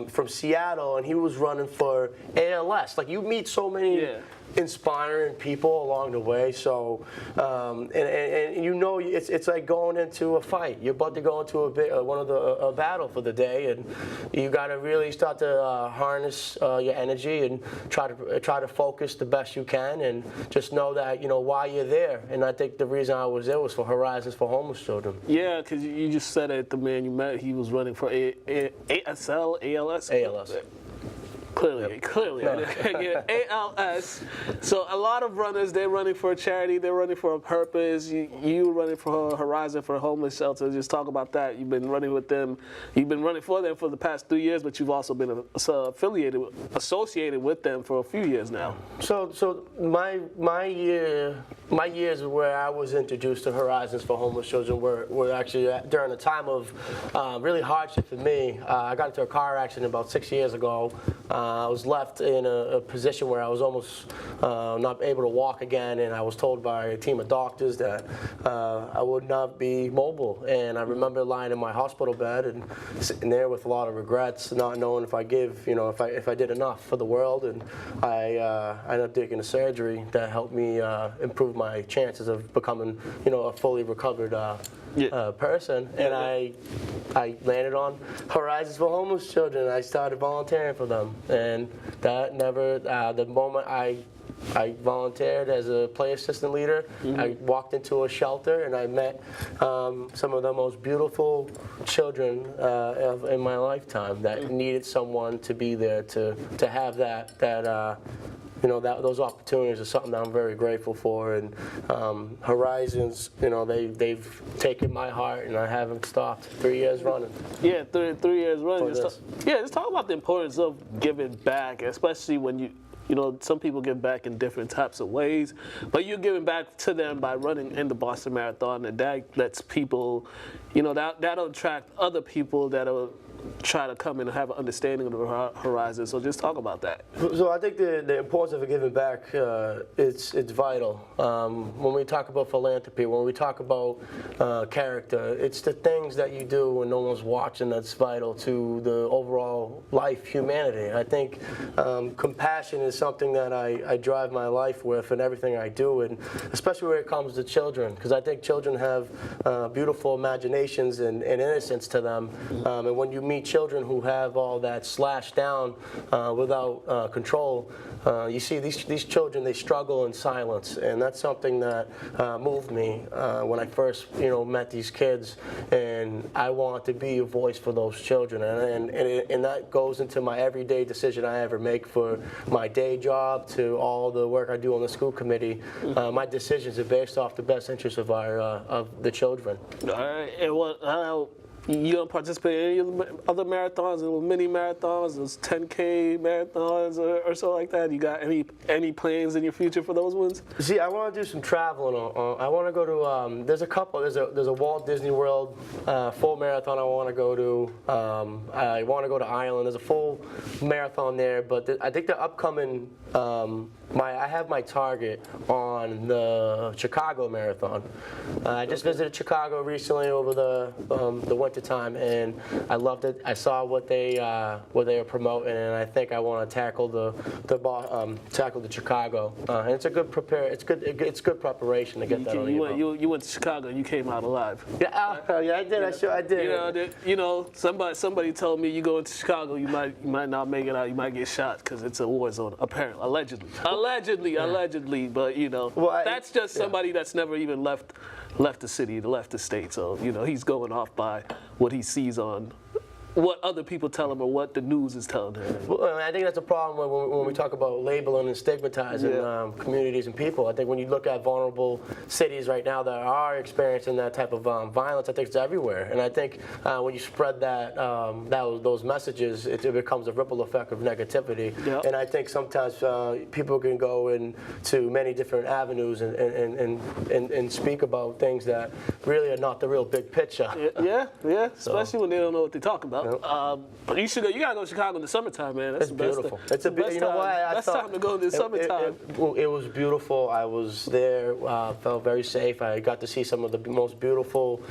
S5: from Seattle, and he was running for ALS. Like, you meet so many inspiring people along the way. So, and it's like going into a fight. You're about to go into a battle for the day, and you got to really start to harness your energy and try to focus the best you can, and just know that why you're there. And I think the reason I was there was for Horizons for Homeless Children.
S1: Yeah, because you just said it. The man you met, he was running for ALS. Clearly. Yeah, ALS. So a lot of runners, they're running for a charity, they're running for a purpose. You running for Horizon for Homeless Shelter. Just talk about that. You've been running with them. You've been running for them for the past 3 years, but you've also been associated with them for a few years now.
S5: So my years where I was introduced to Horizons for Homeless Children were actually during a time of really hardship for me. I got into a car accident about 6 years ago. I was left in a position where I was almost not able to walk again, and I was told by a team of doctors that I would not be mobile. And I remember lying in my hospital bed and sitting there with a lot of regrets, not knowing if I did enough for the world. And I ended up taking a surgery that helped me improve my chances of becoming, a fully recovered person. And I landed on Horizons for Homeless Children. I started volunteering for them, and that never. The moment I volunteered as a play assistant leader, I walked into a shelter and I met some of the most beautiful children in my lifetime that needed someone to be there to have that those opportunities are something that I'm very grateful for. And Horizons, they've taken my heart, and I haven't stopped. 3 years running.
S1: Yeah, 3 years running.
S5: For this.
S1: Just talk about the importance of giving back, especially when some people give back in different types of ways, but you're giving back to them by running in the Boston Marathon, and that lets people, that'll attract other people that'll try to come in and have an understanding of the horizon. So just talk about that.
S5: So I think the importance of giving back, it's vital. When we talk about philanthropy, when we talk about character, it's the things that you do when no one's watching that's vital to the overall life, humanity. I think compassion is something that I drive my life with in everything I do, and especially when it comes to children, because I think children have beautiful imaginations and innocence to them. And when you meet children who have all that slashed down without control, you see these children, they struggle in silence, and that's something that moved me when I first met these kids, and I want to be a voice for those children, and that goes into my everyday decision I ever make, for my day job to all the work I do on the school committee. My decisions are based off the best interests of the children.
S1: All right, and you don't participate in any other marathons, little mini marathons, those 10K marathons or so like that? You got any plans in your future for those ones?
S5: See, I want to do some traveling. I want to go to. There's a couple. There's a Walt Disney World full marathon I want to go to. I want to go to Ireland. There's a full marathon there, but I think the upcoming. I have my target on the Chicago Marathon. I just visited Chicago recently over the winter time, and I loved it. I saw what they were promoting, and I think I want to tackle the Chicago. And it's a good It's good preparation to get that on your boat.
S1: You went to Chicago and you came out alive.
S5: Yeah, I did. I did.
S1: Somebody told me you go into Chicago, you might not make it out. You might get shot because it's a war zone. Apparently, allegedly, but that's just somebody that's never even left the city, left the state. So he's going off by what he sees on what other people tell him or what the news is telling him.
S5: Well, I think that's a problem when we talk about labeling and stigmatizing communities and people. I think when you look at vulnerable cities right now that are experiencing that type of violence, I think it's everywhere. And I think when you spread those messages, it becomes a ripple effect of negativity. Yep. And I think sometimes people can go into many different avenues and speak about things that really are not the real big picture.
S1: Yeah. Especially when they don't know what they're talking about. But you gotta go to Chicago in the summertime, man. That's
S5: beautiful.
S1: It's the best time. Best time to go in the summertime.
S5: It was beautiful. I was there. Felt very safe. I got to see some of the most beautiful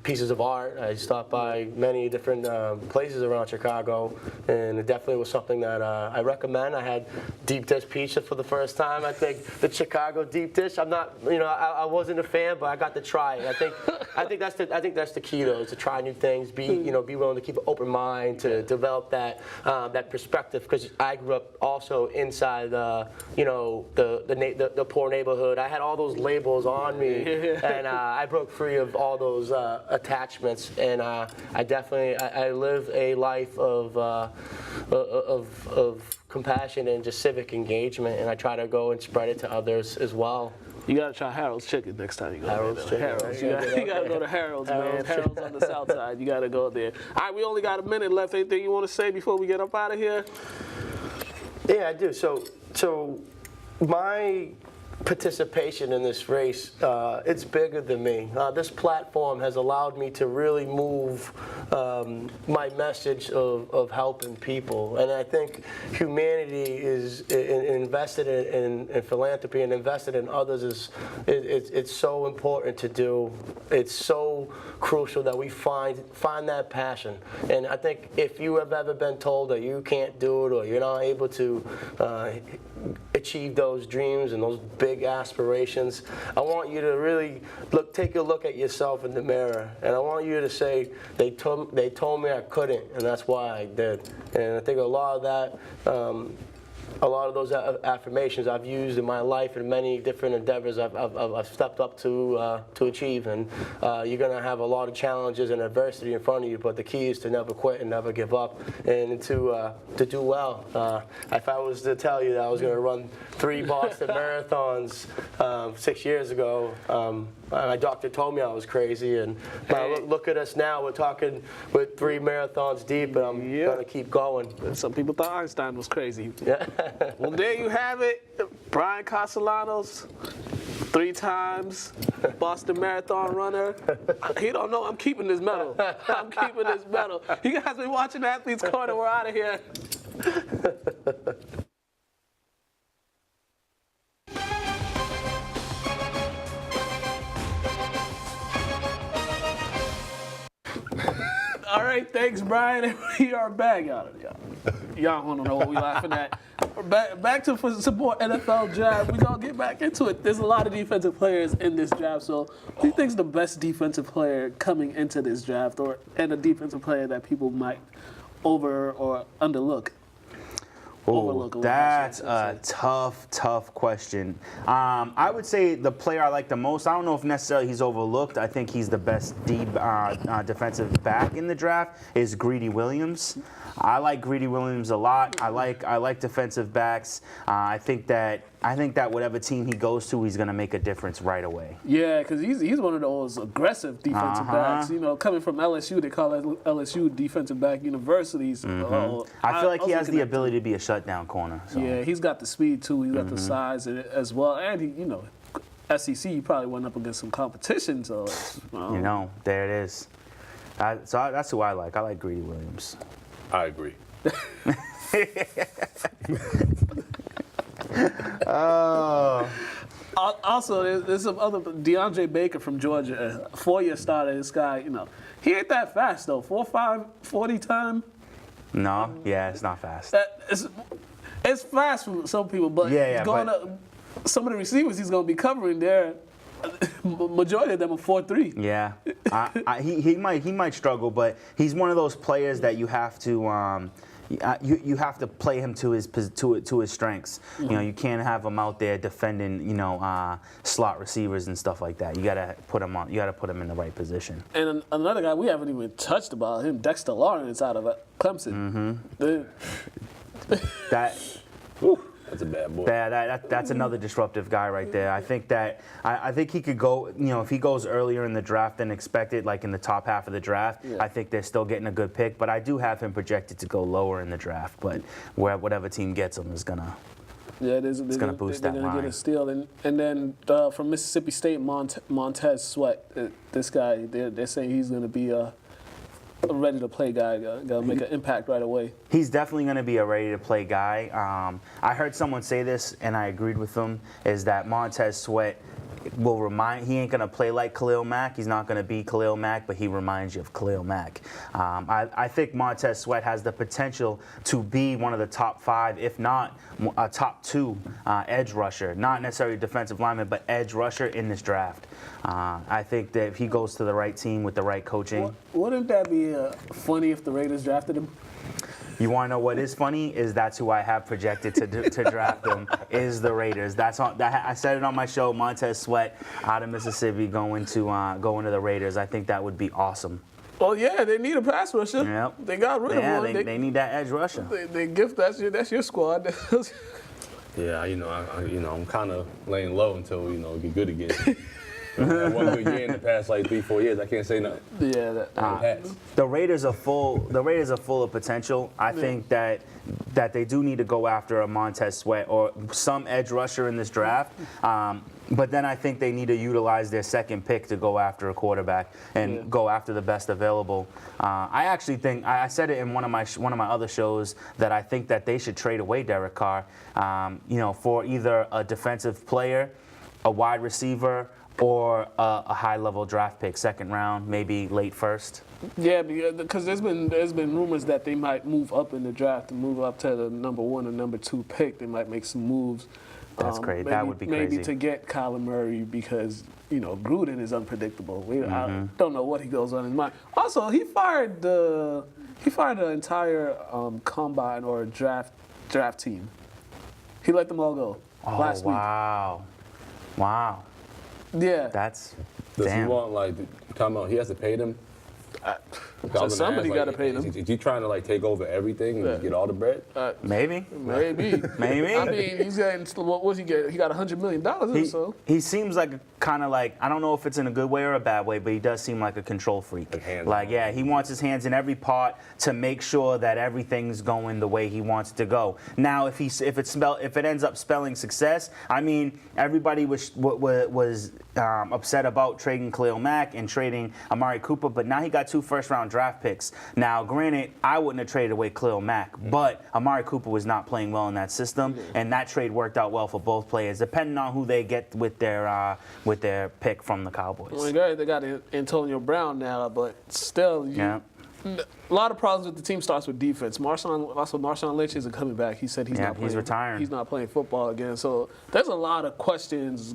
S5: pieces of art. I stopped by many different places around Chicago, and it definitely was something that I recommend. I had deep dish pizza for the first time. I think the Chicago deep dish. I'm not, I wasn't a fan, but I got to try it. I think that's the key though, is to try new things. Be willing to keep an open mind, to develop that perspective, because I grew up also inside the poor neighborhood. I had all those labels on me, and I broke free of all those attachments, and I live a life of compassion and just civic engagement, and I try to go and spread it to others as well.
S1: You gotta try Harold's Chicken next time you go.
S5: Harold's Chicken.
S1: Harold's. You gotta go to Harold's, man. Harold's on the south side. You gotta go there. All right, we only got a minute left. Anything you want to say before we get up out of here?
S5: Yeah, I do. So my participation in this race, it's bigger than me. This platform has allowed me to really move my message of helping people, and I think humanity is invested in philanthropy and invested in others. It's so important to do. It's so crucial that we find that passion. And I think if you have ever been told that you can't do it or you're not able to achieve those dreams and those big aspirations, I want you to really take a look at yourself in the mirror, and I want you to say, they told me I couldn't, and that's why I did. And I think a lot of that a lot of those affirmations I've used in my life and many different endeavors I've stepped up to achieve. And you're going to have a lot of challenges and adversity in front of you, but the key is to never quit and never give up and to do well. If I was to tell you that I was going to run 3 Boston marathons 6 years ago, my doctor told me I was crazy, and look at us now. We're talking with 3 marathons deep, and I'm going to keep going.
S1: Some people thought Einstein was crazy.
S5: Yeah.
S1: Well, there you have it. Brian Castellanos, 3 times Boston Marathon runner. He don't know I'm keeping this medal. I'm keeping this medal. You guys been watching Athletes Corner. We're out of here. All right, thanks, Brian. We are back. Y'all want to know what we laughing at. Back to some more NFL draft. We're going to get back into it. There's a lot of defensive players in this draft. So who do you think is the best defensive player coming into this draft, and a defensive player that people might over or underlook?
S3: Oh, that's a tough question. I would say the player I like the most, I don't know if necessarily he's overlooked. I think he's the best defensive back in the draft, is Greedy Williams. I like Greedy Williams a lot. I like defensive backs. I think that whatever team he goes to, he's going to make a difference right away.
S1: Yeah, because he's one of those aggressive defensive backs. You know, coming from LSU, they call it LSU defensive back universities.
S3: I feel like he has the ability to be a shutdown corner. So.
S1: Yeah, he's got the speed too. He's got the size as well, and he, SEC, he probably went up against some competition. So
S3: there it is. So that's who I like. I like Greedy Williams.
S4: I agree.
S1: Also, there's some other DeAndre Baker from Georgia, 4-year starter. This guy, he ain't that fast though. 4.5 40 time.
S3: No, yeah, it's not fast.
S1: It's fast for some people, but some of the receivers he's going to be covering there. Majority of them are 4.3.
S3: Yeah, he might struggle, but he's one of those players that you have to you have to play him to his strengths.
S1: Mm-hmm.
S3: You can't have him out there defending slot receivers and stuff like that. You gotta put him on. You gotta put him in the right position.
S1: And another guy we haven't even touched about him, Dexter Lawrence out of Clemson.
S4: That's a bad boy.
S3: That's another disruptive guy right there. I think he could go, if he goes earlier in the draft than expected, like in the top half of the draft, I think they're still getting a good pick. But I do have him projected to go lower in the draft. But whatever team gets him is gonna boost that line.
S1: They're gonna get a steal. And then from Mississippi State, Montez Sweat. This guy, they're saying he's gonna be a ready-to-play guy, gonna make an impact right away.
S3: He's definitely going to be a ready-to-play guy. I heard someone say this, and I agreed with them, is that Montez Sweat he ain't going to play like Khalil Mack. He's not going to be Khalil Mack, but he reminds you of Khalil Mack. I think Montez Sweat has the potential to be one of the top 5, if not a top 2 edge rusher. Not necessarily defensive lineman, but edge rusher in this draft. I think that if he goes to the right team with the right coaching.
S1: Wouldn't that be funny if the Raiders drafted him?
S3: You want to know what is funny? That's who I have projected to draft them, is the Raiders. I said it on my show, Montez Sweat out of Mississippi going to the Raiders. I think that would be awesome.
S1: Oh yeah, they need a pass rusher.
S3: Yep.
S1: They got rid of one.
S3: They need that edge rusher.
S1: That's your squad.
S2: Yeah, I'm kind of laying low until we get good again. One good year in the past 3-4 years, I can't say nothing.
S1: Yeah,
S3: the Raiders are full of potential. I think that they do need to go after a Montez Sweat or some edge rusher in this draft. But then I think they need to utilize their second pick to go after a quarterback and go after the best available. I actually think I said it in one of my other shows that I think that they should trade away Derek Carr, for either a defensive player, a wide receiver, or a high-level draft pick, second round, maybe late first.
S1: Yeah, because there's been rumors that they might move up in the draft and move up to the number 1 or number 2 pick. They might make some moves.
S3: That's crazy. That would be crazy.
S1: Maybe to get Kyler Murray because Gruden is unpredictable. I don't know what he goes on in his mind. Also, he fired the entire combine or draft team. He let them all go last week.
S3: Wow.
S1: Yeah.
S3: That's
S2: Does
S3: damn.
S2: he want, like, talking about he has to pay them?
S1: So somebody got to pay them.
S2: Is he trying to, like, take over everything and get all the bread?
S3: Maybe.
S1: Maybe.
S3: Maybe.
S1: I mean, he's getting, what was he getting? He got $100 million or so.
S3: He seems like kind of like, I don't know if it's in a good way or a bad way, but he does seem like a control freak. Like, yeah, he wants his hands in every part to make sure that everything's going the way he wants it to go. Now, if it ends up spelling success, I mean, everybody was upset about trading Khalil Mack and trading Amari Cooper, but now he got 2 first-round draft picks. Now, granted, I wouldn't have traded away Khalil Mack, but Amari Cooper was not playing well in that system, and that trade worked out well for both players, depending on who they get with their pick from the Cowboys.
S1: Well, they got Antonio Brown now, but still,
S3: Yeah.
S1: a lot of problems with the team starts with defense. Marshawn Lynch isn't coming back. He said he's not playing.
S3: He's retiring.
S1: He's not playing football again. So there's a lot of questions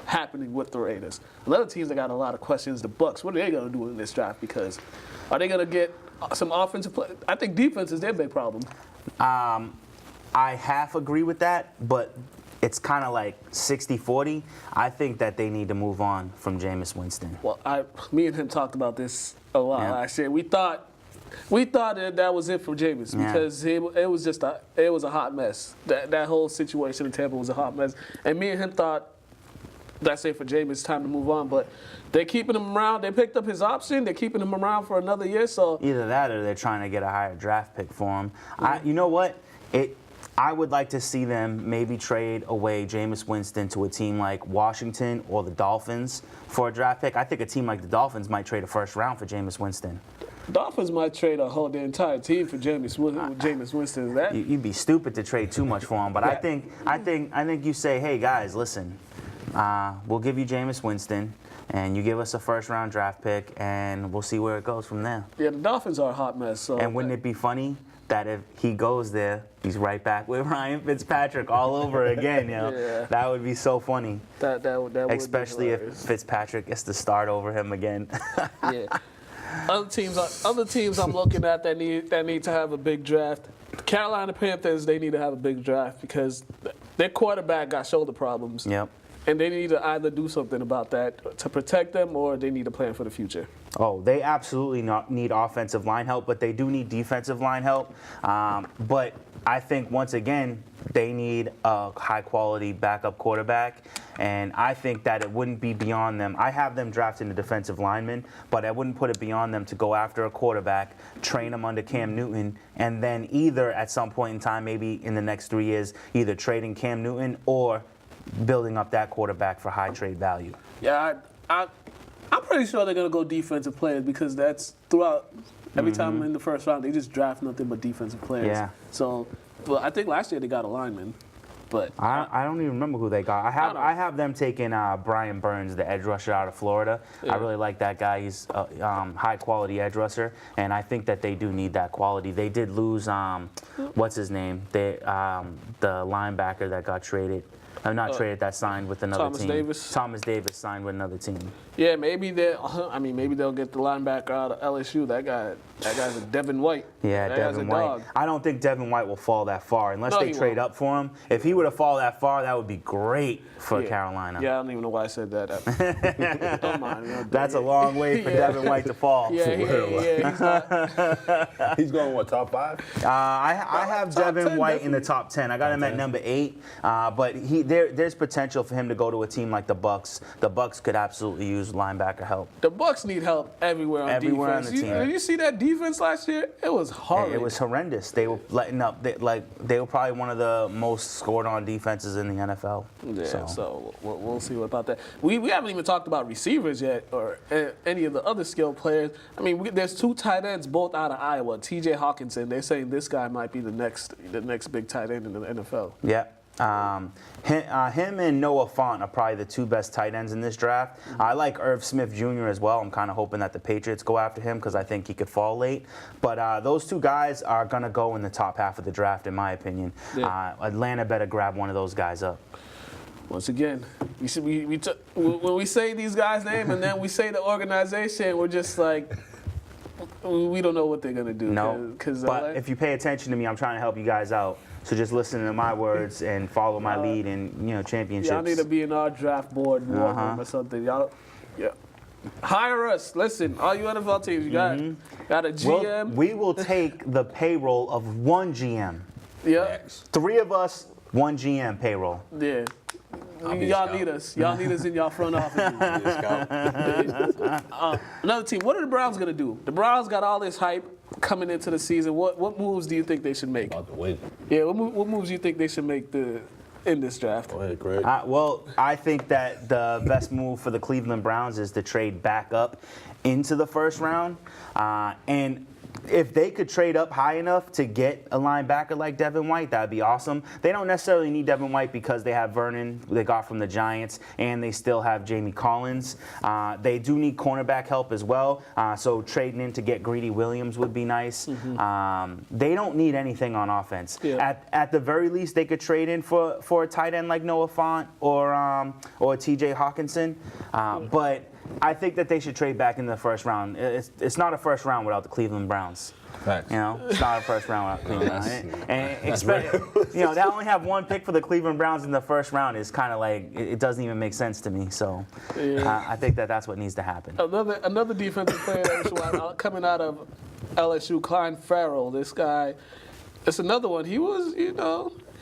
S1: happening with the Raiders. Another teams that got a lot of questions, the Bucs. What are they going to do in this draft? Because are they going to get some offensive play? I think defense is their big problem.
S3: I half agree with that, but it's kind of like 60-40. I think that they need to move on from Jameis Winston.
S1: Well, me and him talked about this a lot.
S3: Yeah.
S1: I said we thought that was it for Jameis because it was a hot mess. That whole situation in Tampa was a hot mess, and me and him thought that's it for Jameis. Time to move on, but they're keeping him around. They picked up his option. They're keeping him around for another year. So
S3: Either that or they're trying to get a higher draft pick for him. You know what? I would like to see them maybe trade away Jameis Winston to a team like Washington or the Dolphins for a draft pick. I think a team like the Dolphins might trade a first round for Jameis Winston.
S1: Dolphins might trade the entire team for Jameis Winston. Is that?
S3: You'd be stupid to trade too much for him. But I think you say, hey guys, listen, we'll give you Jameis Winston, and you give us a first round draft pick, and we'll see where it goes from there.
S1: Yeah, the Dolphins are a hot mess. So
S3: And wouldn't it be funny that if he goes there, he's right back with Ryan Fitzpatrick all over again, you know?
S1: Yeah.
S3: That would be so funny.
S1: that would
S3: Especially
S1: be
S3: if
S1: hilarious.
S3: Fitzpatrick gets to start over him again.
S1: Yeah. Other teams I'm looking at that need to have a big draft. The Carolina Panthers, they need to have a big draft because their quarterback got shoulder problems.
S3: Yep.
S1: And they need to either do something about that to protect them or they need to plan for the future.
S3: Oh, they absolutely need offensive line help, but they do need defensive line help. But I think, once again, they need a high-quality backup quarterback, and I think that it wouldn't be beyond them. I have them drafting a defensive lineman, but I wouldn't put it beyond them to go after a quarterback, train him under Cam Newton, and then either at some point in time, maybe in the next 3 years, either trading Cam Newton or building up that quarterback for high trade value.
S1: Yeah, I'm pretty sure they're going to go defensive players because that's throughout every time in the first round, they just draft nothing but defensive players.
S3: Yeah.
S1: So, well, I think last year they got a lineman, but
S3: I don't even remember who they got. I have them taking Brian Burns, the edge rusher out of Florida.
S1: Yeah.
S3: I really like that guy. He's a high-quality edge rusher, and I think that they do need that quality. They did lose, what's his name? The linebacker that got traded. Not traded, that signed with another
S1: Thomas
S3: team.
S1: Davis?
S3: Thomas Davis signed with another team.
S1: yeah, maybe they'll get the linebacker out of LSU. That guy's a Devin White.
S3: Yeah,
S1: that guy's
S3: Devin
S1: a
S3: White.
S1: dog.
S3: I don't think Devin White will fall that far unless
S1: No,
S3: they
S1: he
S3: trade
S1: won't.
S3: up for him. If he were to fall that far, that would be great for
S1: Yeah.
S3: Carolina.
S1: Yeah, I don't even know why I said that. Don't mind me.
S3: That's a long way for
S1: Yeah.
S3: Devin White to fall.
S1: Yeah, he's not.
S2: He's going, what, top 5?
S3: I have
S1: Top
S3: Devin
S1: 10,
S3: White in the
S1: definitely.
S3: top 10. I got him at number 8, but there's potential for him to go to a team like the Bucs. The Bucs could absolutely use linebacker help.
S1: The Bucs need help everywhere on
S3: Everywhere on
S1: defense.
S3: the team.
S1: Did you see that defense last year? It was horrible.
S3: It was horrendous. They were letting up. They were probably one of the most scored on defenses in the NFL.
S1: Yeah, so we'll see about that. We haven't even talked about receivers yet or any of the other skilled players. I mean, there's 2 tight ends both out of Iowa. T.J. Hawkinson. They're saying this guy might be the next big tight end in the NFL.
S3: Yeah. Him and Noah Fant are probably the 2 best tight ends in this draft. I like Irv Smith Jr. as well. I'm kind of hoping that the Patriots go after him because I think he could fall late. But those 2 guys are going to go in the top half of the draft, in my opinion.
S1: Yeah.
S3: Atlanta better grab one of those guys up.
S1: Once again, when we say these guys' name and then we say the organization, we're just like, we don't know what they're going to do.
S3: No, but if you pay attention to me, I'm trying to help you guys out. So just listen to my words and follow my lead in championships.
S1: Y'all need to be in our draft board war room or something. Y'all, yeah. Hire us. Listen, all you NFL teams, you got a GM.
S3: We will take the payroll of one GM.
S1: Yeah,
S3: 3 of us, 1 GM payroll.
S1: yeah. Y'all need us. Y'all need us in y'all front office. Another team. What are the Browns gonna do? The Browns got all this hype coming into the season. What moves do you think they should make?
S4: About to win.
S1: Yeah, what moves do you think they should make in this draft?
S4: Go ahead, Craig.
S3: Well, I think that the best move for the Cleveland Browns is to trade back up into the first round. And if they could trade up high enough to get a linebacker like Devin White, that would be awesome. They don't necessarily need Devin White because they have Vernon, who they got from the Giants, and they still have Jamie Collins. They do need cornerback help as well, so trading in to get Greedy Williams would be nice. They don't need anything on offense.
S1: Yeah.
S3: At the very least, they could trade in for a tight end like Noah Fant or T.J. Hawkinson, but I think that they should trade back in the first round. It's not a first round without the Cleveland Browns.
S2: Facts.
S3: It's not a first round without Cleveland Browns. And expect, they only have 1 pick for the Cleveland Browns in the first round is kind of like it doesn't even make sense to me. So I think that's what needs to happen.
S1: Another defensive player that was coming out of LSU, Klein Farrell. This guy, it's another one. He was,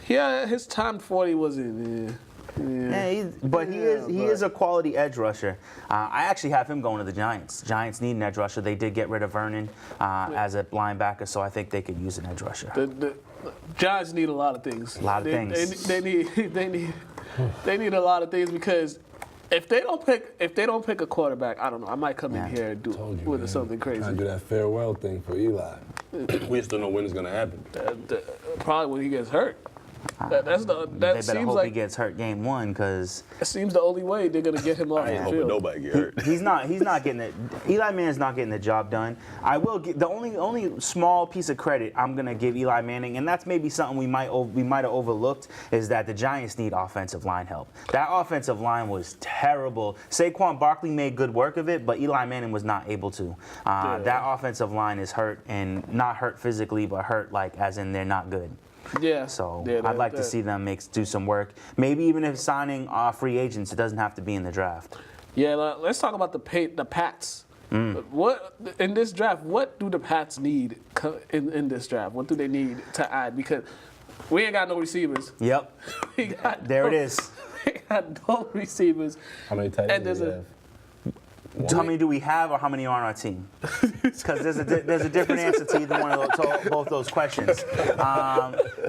S1: his time 40 wasn't.
S3: Yeah, he is a quality edge rusher. I actually have him going to the Giants. Giants need an edge rusher. They did get rid of Vernon as a linebacker, so I think they could use an edge rusher.
S1: The Giants need a lot of things.
S3: A lot of things.
S1: They need a lot of things because if they don't pick a quarterback, I don't know. I might come in here and do something crazy.
S2: Trying to do that farewell thing for Eli.
S4: We just don't know when it's gonna happen.
S1: Probably when he gets hurt.
S3: They better
S1: seems
S3: hope
S1: like
S3: he gets hurt game 1 because
S1: it seems the only way they're gonna get him off
S4: I ain't
S1: the
S4: hoping
S1: field.
S4: nobody get hurt.
S3: he's not getting it. Eli Manning's not getting the job done. I will get the only small piece of credit I'm gonna give Eli Manning, and that's maybe something we might have overlooked, is that the Giants need offensive line help. That offensive line was terrible. Saquon Barkley made good work of it, but Eli Manning was not able to. That offensive line is hurt, and not hurt physically, but hurt like as in they're not good.
S1: Yeah.
S3: So I'd like to see them do some work. Maybe even if signing free agents, it doesn't have to be in the draft.
S1: Yeah, let's talk about the Pats. What in this draft? What do the Pats need in this draft? What do they need to add? Because we ain't got no receivers.
S3: Yep. There it is.
S1: We got no receivers.
S2: How many tight ends do you have?
S3: How many do we have, or how many are on our team? Because there's a different answer to either one of both those questions.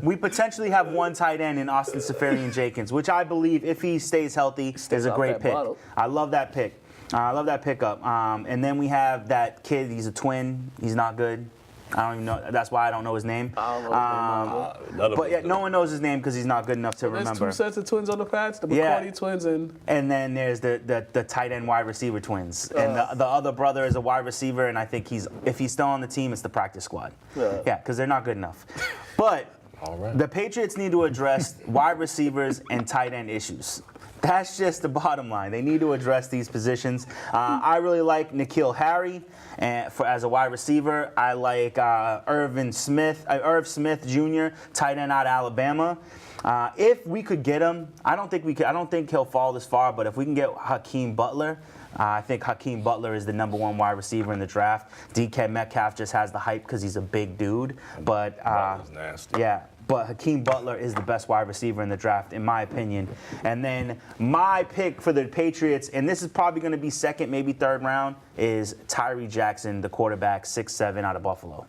S3: We potentially have 1 tight end in Austin Seferian-Jenkins, which I believe, if he stays healthy, is a great pick.
S1: Bottle.
S3: I love that pick. I love that pickup. And then we have that kid. He's a twin. He's not good. I don't even know. That's why I don't know his name. But yeah, no one knows his name because he's not good enough to remember.
S1: There's 2 sets of twins on the Pats, the McCarty twins and
S3: then there's the tight end wide receiver twins. And the other brother is a wide receiver, and I think if he's still on the team, it's the practice squad. Yeah, because they're not good enough. But the Patriots need to address wide receivers and tight end issues. That's just the bottom line. They need to address these positions. I really like N'Keal Harry as a wide receiver. I like Irv Smith Jr., tight end out of Alabama. If we could get him, I don't think he'll fall this far. But if we can get Hakeem Butler, I think Hakeem Butler is the #1 wide receiver in the draft. DK Metcalf just has the hype because he's a big dude. But
S4: nasty.
S3: yeah. But Hakeem Butler is the best wide receiver in the draft, in my opinion. And then my pick for the Patriots, and this is probably going to be 2nd, maybe 3rd round, is Tyree Jackson, the quarterback, 6'7", out of Buffalo.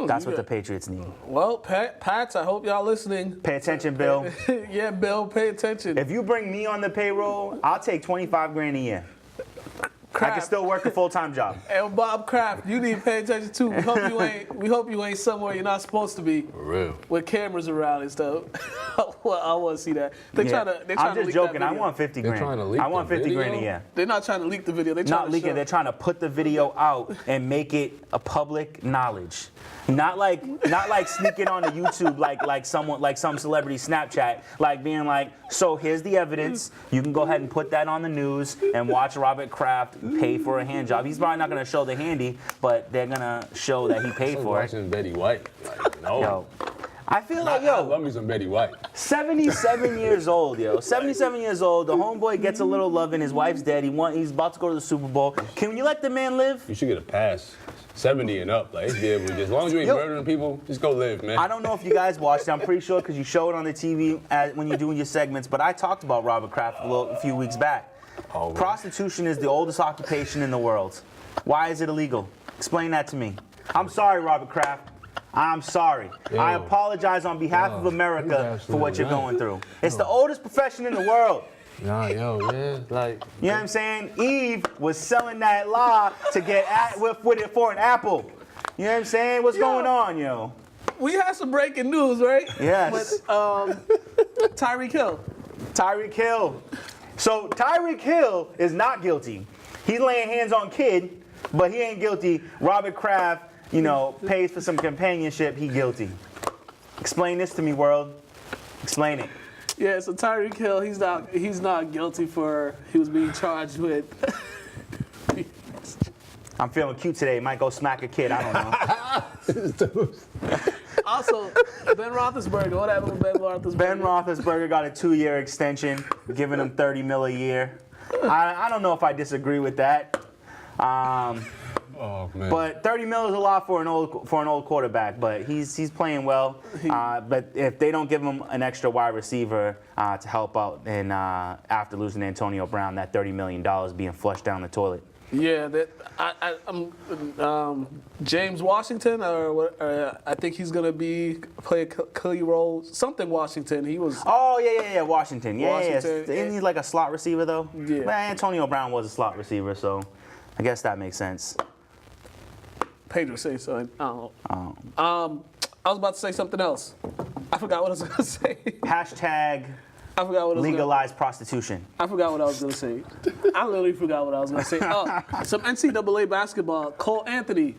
S3: That's what the Patriots need.
S1: Well, Pats, I hope y'all listening.
S3: Pay attention, Bill.
S1: Yeah, Bill, pay attention.
S3: If you bring me on the payroll, I'll take $25,000 a year.
S1: Kraft.
S3: I can still work a full-time job.
S1: And Bob Kraft, you need to pay attention too. We hope you ain't somewhere you're not supposed to be.
S4: For real.
S1: With cameras around and stuff. Well, I want to see that. They're trying to
S3: I'm just
S1: leak
S3: joking.
S1: that
S3: I
S1: video.
S3: want $50,000.
S2: They're trying to leak
S3: I want
S2: the
S3: $50,000 a
S2: video?
S3: year.
S1: They're not trying to leak the video. They're trying
S3: Not leak it. They're trying to put the video out and make it a public knowledge. Not like sneaking on the YouTube like some celebrity Snapchat, like being like, so here's the evidence. You can go ahead and put that on the news and watch Robert Kraft pay for a hand job. He's probably not gonna show the handy, but they're gonna show that he paid for it.
S4: Watching Betty White. Like, no.
S3: Yo, I feel like,
S2: I love
S3: yo,
S2: me some Betty White.
S3: 77 years old, yo. 77 years old. The homeboy gets a little love, and his wife's dead. He's about to go to the Super Bowl. Can you let the man live?
S2: You should get a pass. 70 and up, like, be able to, as long as you ain't murdering people, just go live, man.
S3: I don't know if you guys watched it. I'm pretty sure because you show it on the TV when you're doing your segments. But I talked about Robert Kraft a few weeks back.
S2: Oh, man.
S3: Prostitution is the oldest occupation in the world. Why is it illegal? Explain that to me. I'm sorry, Robert Kraft. I'm sorry.
S2: Yo.
S3: I apologize on behalf of America for what you're going through. It's the oldest profession in the world.
S2: Nah, yo, man, like.
S3: You know what I'm saying? Eve was selling that lie to get with it for an apple. You know what I'm saying? What's going on, yo?
S1: We had some breaking news, right?
S3: Yes.
S1: With Tyreek Hill.
S3: Tyreek Hill. So Tyreek Hill is not guilty. He's laying hands on kid, but he ain't guilty. Robert Kraft, pays for some companionship. He guilty. Explain this to me, world. Explain it.
S1: Yeah, so Tyreek Hill, he's not guilty for he was being charged with.
S3: I'm feeling cute today. Might go smack a kid. I don't know.
S1: Also, Ben Roethlisberger. What happened with Ben Roethlisberger?
S3: Ben Roethlisberger got a 2-year extension, giving him $30 million a year. I don't know if I disagree with that.
S2: Oh, man.
S3: But $30 million is a lot for an old quarterback. But he's playing well. But if they don't give him an extra wide receiver to help out, and after losing Antonio Brown, that $30 million being flushed down the toilet.
S1: Yeah, James Washington, or I think he's gonna play a key role. Something Washington. He was.
S3: Oh yeah, Washington. Yeah. Isn't he like a slot receiver though?
S1: Yeah.
S3: Well, Antonio Brown was a slot receiver, so I guess that makes sense.
S1: Pedro say so. I don't know. I was about to say something else. I forgot what I was gonna say.
S3: Hashtag
S1: I forgot what I was
S3: legalize prostitution.
S1: I forgot what I was gonna say. I literally forgot what I was gonna say. Some NCAA basketball. Cole Anthony,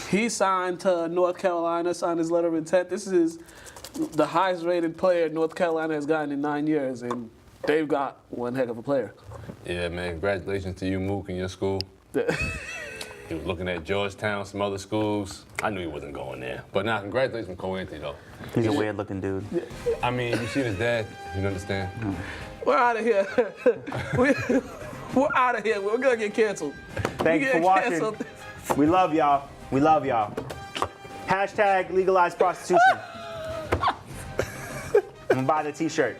S1: he signed to North Carolina, signed his letter of intent. This is the highest rated player North Carolina has gotten in 9 years, and they've got one heck of a player.
S2: Yeah, man, congratulations to you, Mook, and your school. He was looking at Georgetown, some other schools. I knew he wasn't going there. But now, congratulations to Cole Anthony, though.
S3: He's a weird-looking dude.
S2: I mean, you see his dad, you understand?
S1: We're out of here. We're out of here. We're gonna get canceled.
S3: Thanks for watching.
S1: Canceled.
S3: We love y'all. We love y'all. Hashtag legalize prostitution. I'm gonna buy the t-shirt.